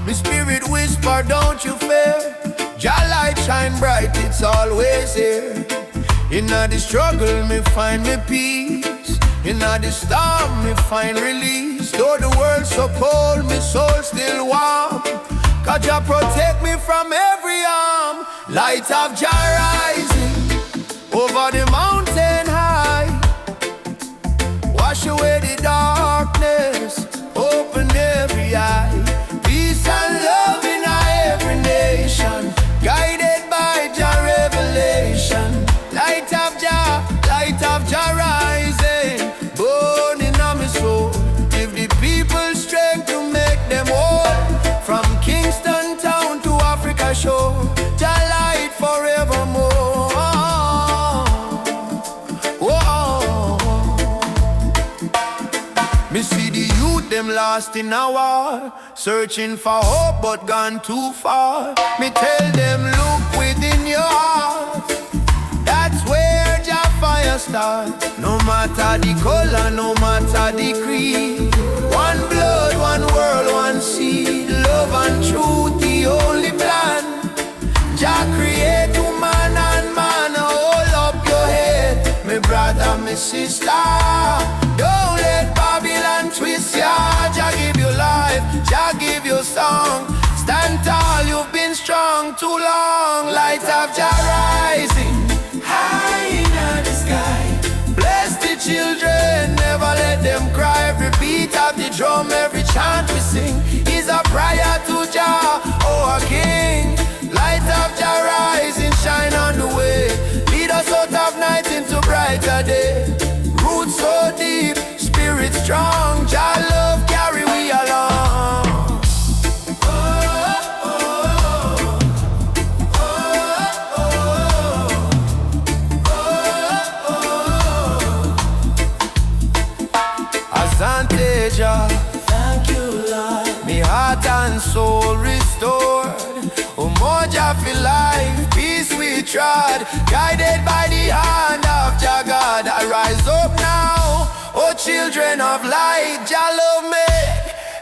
S2: My spirit whisper, don't you fear. Jah light shine bright, it's always here. In the struggle, me find me peace. In the storm, me find release. Though the world's so cold, my soul still warm. God, Jah protect me from every harm. Light of Jah rising over the mountain high. Wash away the darkness, open every eye. Peace and love in every nation, guided by Jah revelation. Light of Jah rising, burning on my soul. Give the people strength to make them whole. From Kingston town to Africa shore, Jah light forevermore. Whoa. Me see the youth them lost in a war, searching for hope but gone too far. Me tell them look within your heart, that's where Jah fire starts. No matter the color, no matter the creed, one blood, one world, one seed. Love and truth, the only plan. Jah create woman and man. Hold up your head, my brother, my sister. Don't let Babylon twist ya. Jah give you life, Jah give you song. Stand tall, you've been strong too long. Light of Jah rising high in the sky. Bless the children, never let them cry. Every beat of the drum, every chant we sing is a prayer to Jah, our King. Light of Jah rising, shine on the way. Lead us out of night into brighter day. Roots so deep, spirit strong. Jah love carry we along. Jah, thank you, Lord. Me heart and soul restored. Oh, more Jah feel life, peace we trod. Guided by the hand of Jah God. I rise up now, oh children of light. Jah love me,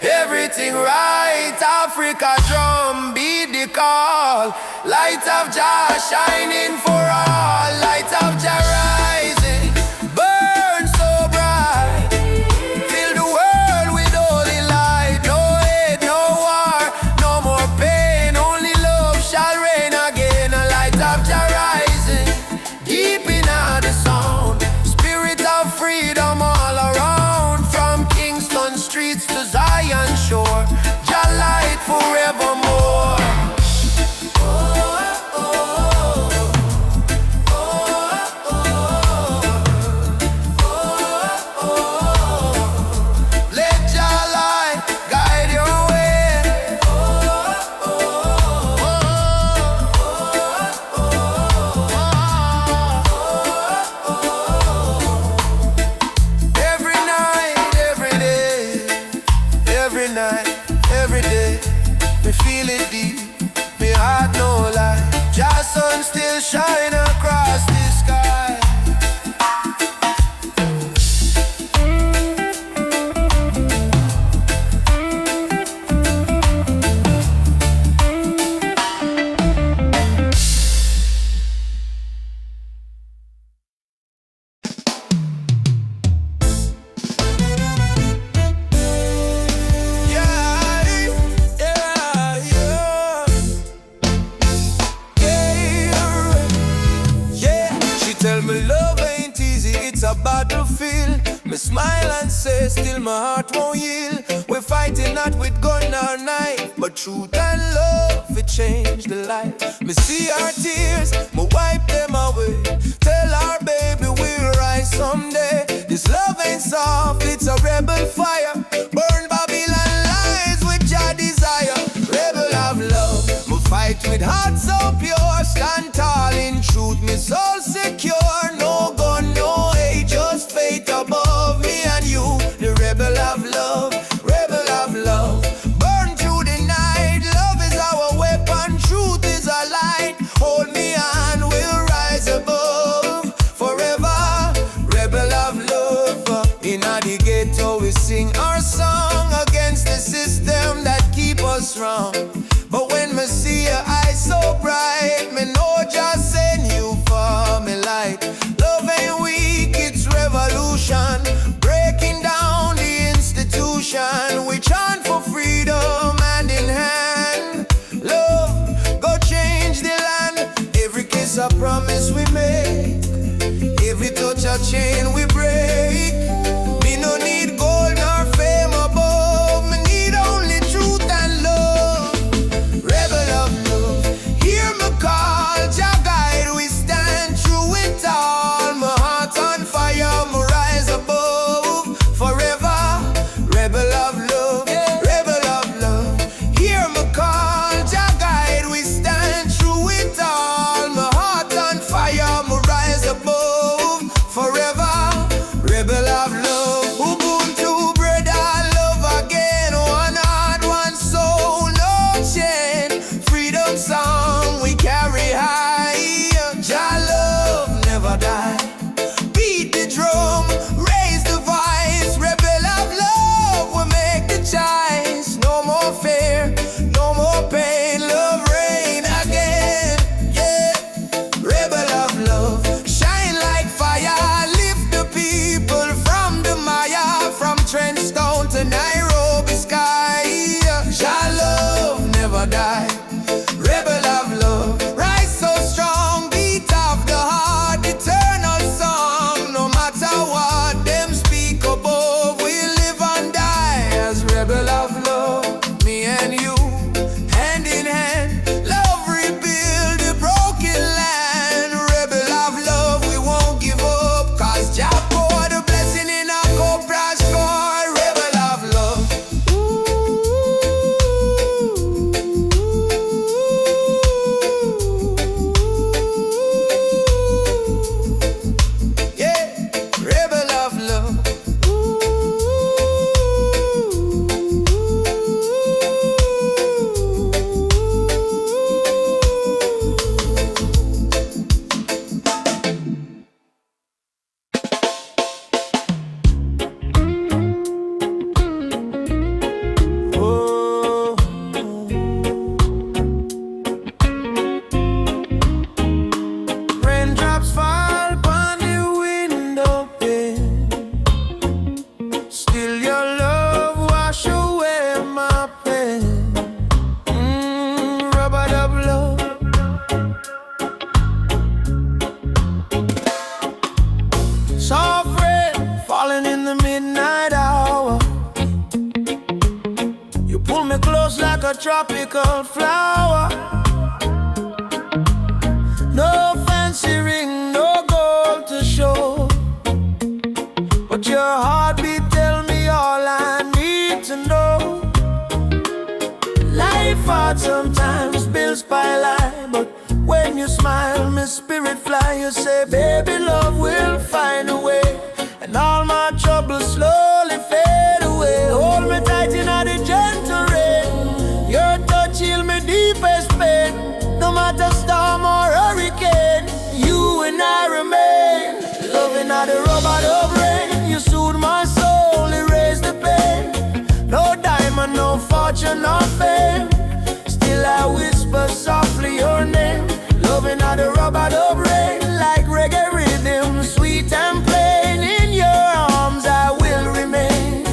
S2: everything right. Africa drum, beat the call. Light of Jah shining for all. Light of Jah rising, burn so bright. Freedom all around, from Kingston streets to Zion shore. Jah light forevermore. Let Jah light guide your way. Every day, me feel it deep, me heart no lie. Jah sun still shine across the sky. Battlefield, me smile and say still my heart won't yield. We're fighting not with gun or knife, but truth and love, it changed the life. Me see our tears, me wipe them away. Tell our baby we'll rise someday. This love ain't soft, it's a rebel fire. Burn Babylon lies with your desire. Rebel of love, me fight with heart so pure. Stand tall in truth, me soul secure. No gun, no hate, just faith above me and you. The rebel of love, rebel of love. Burn through the night, love is our weapon, truth is our light. Hold me and we'll rise above forever. Rebel of love. sing our song against the system that keep us wrong. But when me see your eyes so bright, me know just send you for me light. Love ain't weak, it's revolution, breaking down the institution. We chant for freedom hand in hand. Love, go change the land. Every kiss a promise we make, every touch a chain we break. Me no need gold nor fame above, me need only truth and love. Rebel of love, hear me call, Jah guide we stand through it all. My heart on fire, me rise above forever. Rebel of love, rebel of love, hear me call, Jah guide we stand through it all. My heart on fire, me rise above forever. Rebel of love, Ubuntu, brother, love again. One heart, one soul, no chain. Freedom song we carry high. Jah love never die. Beat the drum, raise the voice. Rebel of love, we make the choice. No more fear, no more pain. Love reign again. Yeah, rebel of love, shine like fire. Lift the people from the Maya, from Trenchtown to Nairobi sky. Jah love never die. Rebel of love, rise so strong, beat of the heart, eternal song. No matter what them speak above, we live and die as rebel of love. Me and you, hand in hand, love rebuild the broken land. Rebel of love, we won't give up, cause Jah pour the blessing in our cup, prosper. Rebel of love. Yeah, rebel of love. Oh, raindrops fall upon the window pane. Still your love wash away my pain. Rubber dub love. Soft rain falling in the midnight hour. You pull me close like a tropical flower. No fancy ring, no gold to show, but your heartbeat tell me all I need to know. Life hard sometimes, bills pile high, but when you smile, my spirit fly. You say, baby, love will find a way, and all my troubles slowly fade away. Hold me tight in the gentle rain. Your touch heal me deepest pain. No matter storm or hurricane, you and I remain. Loving at the rubber of rain. You soothe my soul, erase the pain. No diamond, no fortune, no fame. Still I whisper softly your name. Loving at the rubber of rain, like reggae rhythm, sweet and plain. In your arms I will remain,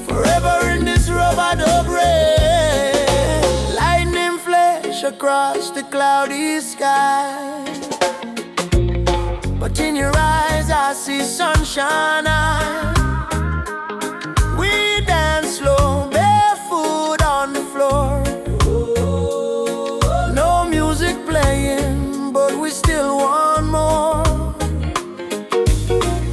S2: forever in this rubber of rain. Lightning flash across the cloudy sky, but in your eyes I see sunshine. We dance slow, barefoot on the floor. No music playing, but we still want more.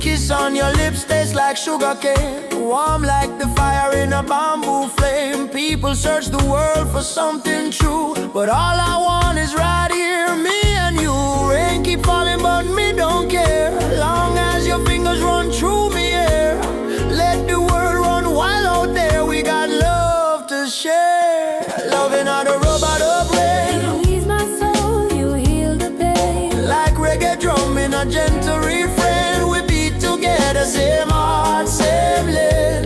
S2: Kiss on your lips tastes like sugar cane, warm like the fire in a bamboo flame. People search the world for something true, but all I want is right here, me and you. Rain keep falling, but me don't care, long as your fingers run through me here. Let the world run wild out there. We got love to share. Loving on the robot of rain.
S4: You ease my soul, you heal the pain.
S2: Like reggae drum in a gentle refrain. We beat together, same heart, same lane.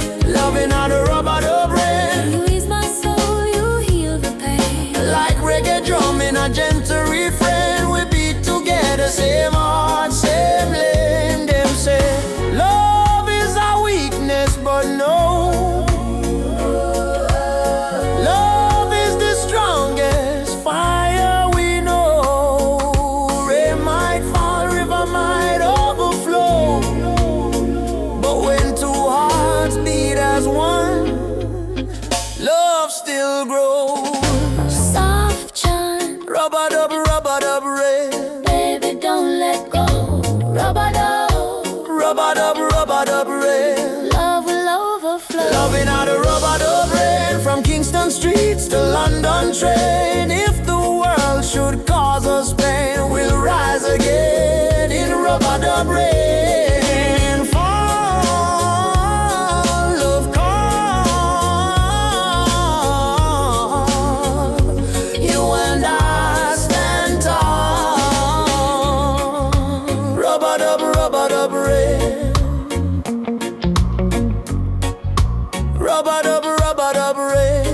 S5: of rain fall, love call. You and I stand tall. Rub-a-dub rain. Rub-a-dub rain.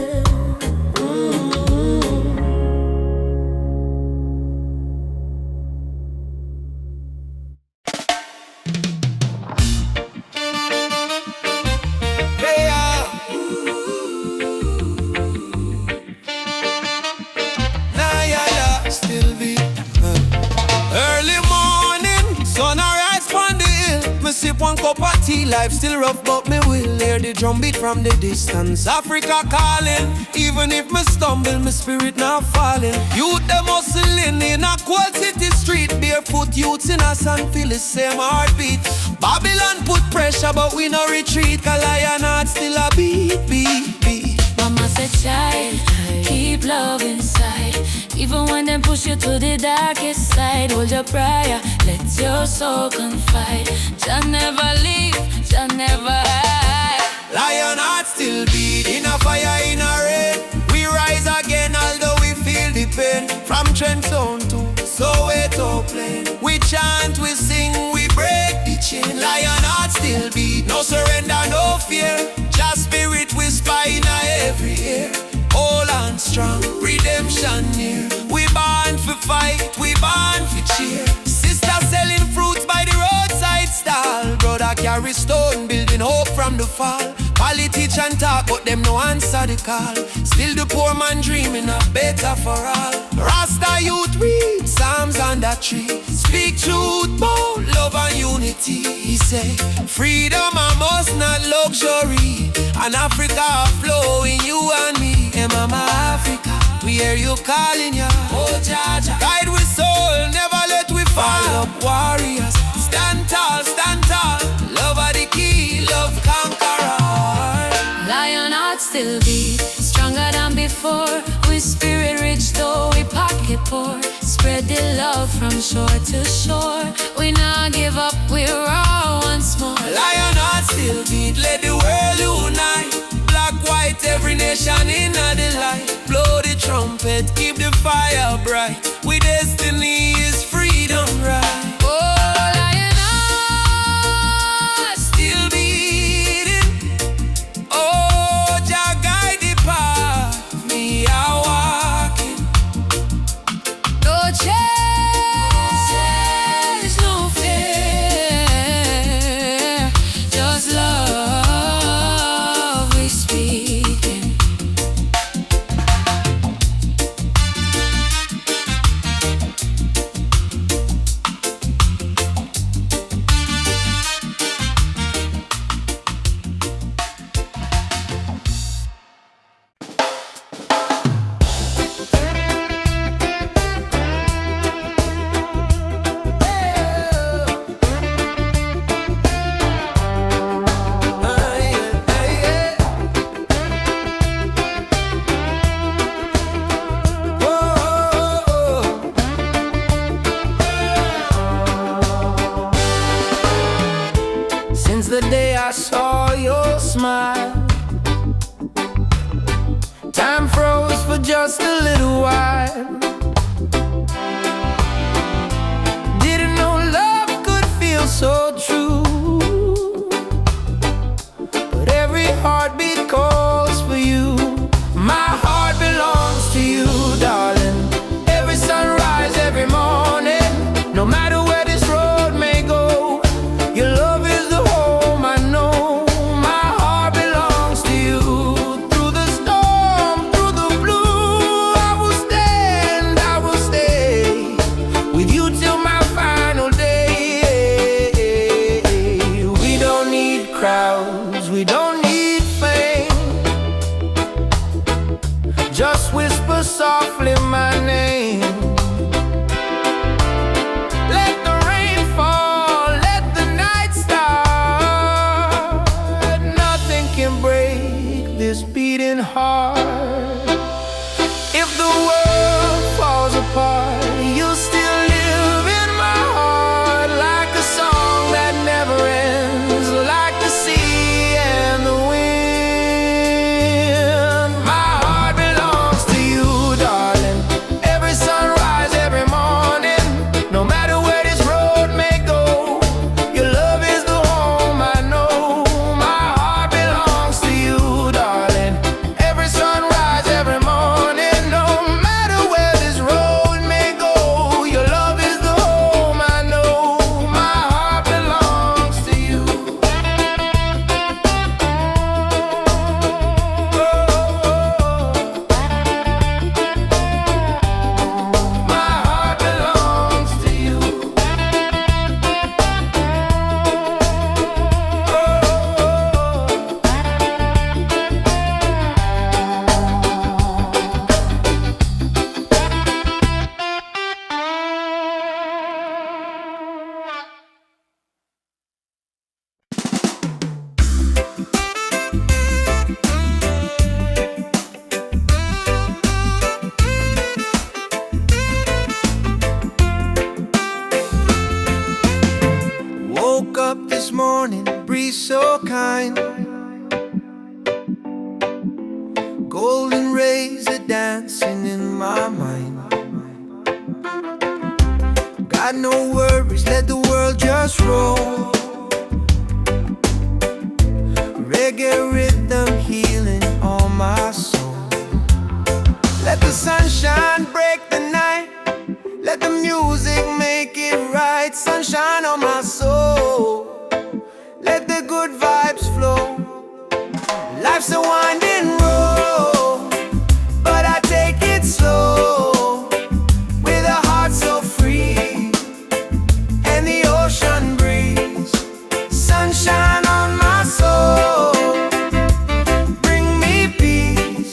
S2: Early morning, sun arise from the hill. Me sip one cup of tea, life still rough, but me will hear the drum beat from the distance. Africa calling, even if me stumble, my spirit not falling. Youth them hustling in a cold city street, barefoot youths in a sand feel the same heartbeat. Babylon put pressure, but we no retreat, 'cause lion heart still a beat, beat, beat.
S4: Mama said, child, keep love inside. Even when them push you to the darkest side, hold your prayer, let your soul confide. Jah never leave, Jah never hide.
S2: Lion heart still beat, in a fire, in a rain. We rise again, although we feel the pain. From Trent Zone to Soweto Plain, we chant, we sing, we break the chain. Lion heart still beat, no surrender, no fear. Just spirit whisper in every ear. Hold on strong, redemption near. We born for fight, we born for cheer. Sister selling fruits by the roadside stall. Brother carry stone, building hope from the fall. Politician talk, but them no answer the call. Still the poor man dreaming of better for all. Rasta youth read Psalms under tree. Speak truth, bold love and unity. He say, freedom a must, not luxury. And Africa flowing, you and me. Hey mama Africa, we hear you calling ya. Oh Jaja, guide we soul, never let we fall. Up warriors, stand tall, stand tall. Love are the key, love conqueror.
S4: Lion heart still beat, stronger than before. We spirit rich though we pocket poor. Spread the love from shore to shore. We not give up, we're all once more.
S2: Lion heart still beat, let the world unite. Black, white, every nation in the light. Blow the trumpet, keep the fire bright. We destiny is freedom right.
S5: Since the day I saw your smile, time froze for just a little while. Didn't know love could feel so true, but every heartbeat calls for you. My heart belongs to you, darling. Every sunrise, every morning, no matter where this road may go, your love is the home I know. My heart belongs to you. Through the storm, through the blue, I will stand, I will stay with you till my final day. We don't need crowds, we don't need fame. Just whisper softly my name. Let
S1: this morning, breeze so kind. Golden rays are dancing in my mind. Got no worries, let the world just roll. Reggae rhythm healing all my soul. Let the sunshine break the night. Let the music make it right. Sunshine on my soul. Let the good vibes flow. Life's a winding road, but I take it slow. With a heart so free and the ocean breeze. Sunshine on my soul. Bring me peace.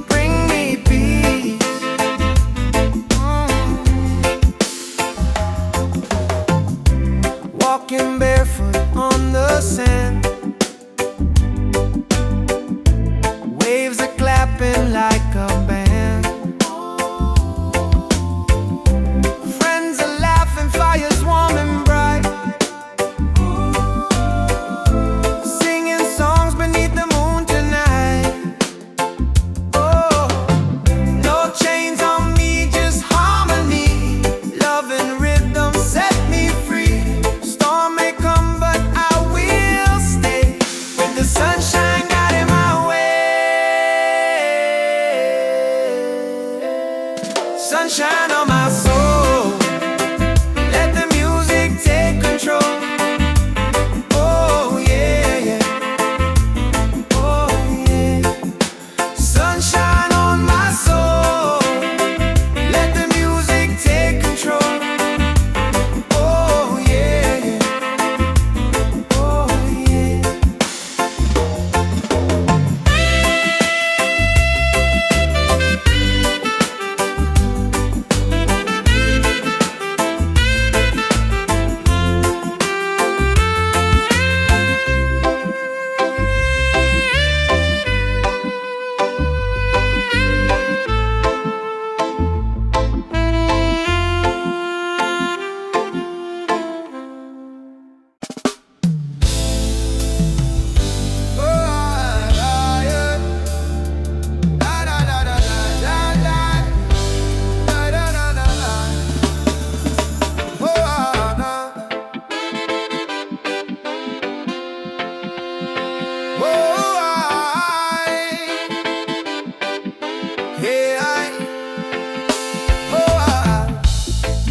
S1: Bring me peace. Walking barefoot on the sand. Waves are clapping like a band. Friends are laughing, fires warm and bright. Singing songs beneath the moon tonight. Oh, no chains on me, just harmony. Love and rhythm set me free. Storm may come, but I will stay. With the sunshine guiding my way. Sunshine on my soul. Let the music take control. Oh yeah, yeah. Oh yeah. Sunshine on my soul. Let the music take control. Oh yeah, yeah. Oh yeah.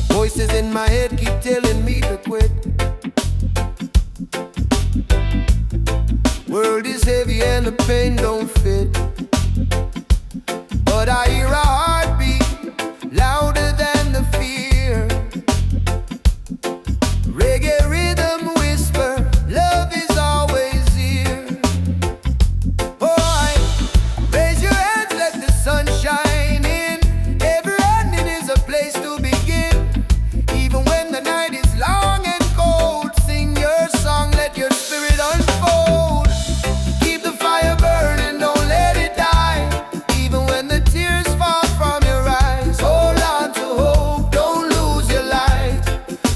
S1: Voices in my head keep telling me to quit. World is heavy and the pain don't fit. But I hear a heartbeat louder than the fear. Reggae rhythm whisper, love is always here. Boy, raise your hands, let the sun shine in. Every ending is a place to begin. Even when the night is long and cold, sing your song, let your spirit unfold. Keep the fire burning, don't let it die. Even when the tears fall from your eyes, hold on to hope, don't lose your light.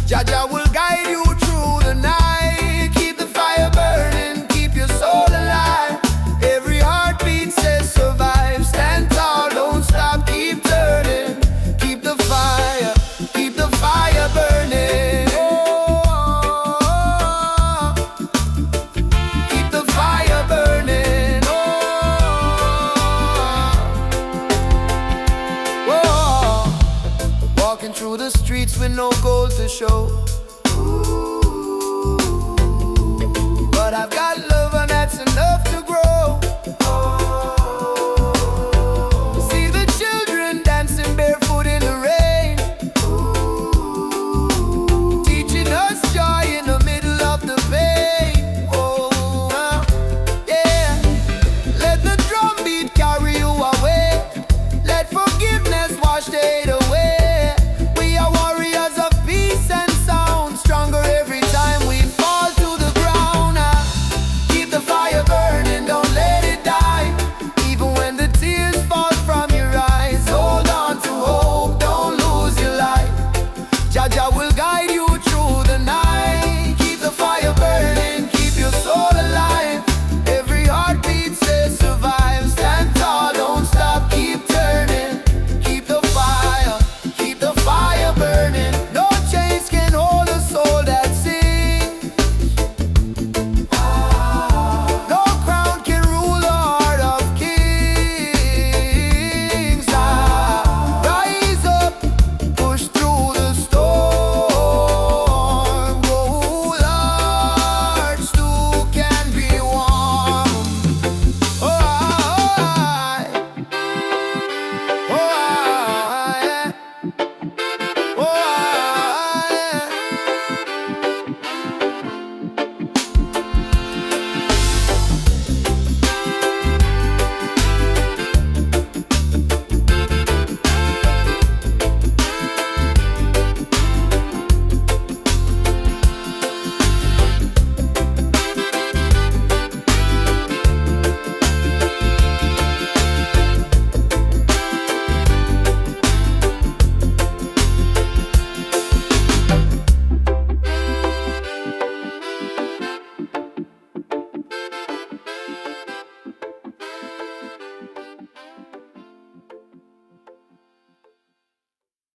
S1: Jaja will guide you through the night. Keep the fire burning, keep your soul alive. Every heartbeat says survive. Stand tall, don't stop, keep turning. Keep the fire burning. Oh, keep the fire burning. Oh, walking through the streets with no gold to show. But I've got love and that's enough to grow. See the children dancing barefoot in the rain, teaching us joy in the middle of the pain. Oh, yeah. Let the drum beat carry you away. Let forgiveness wash the hate away. We are warriors of peace and sound, stronger every time we fall to the ground. Keep the fire burning, don't let it die. Even when the tears fall from your eyes, hold on to hope, don't lose your light. Jaja will guide you through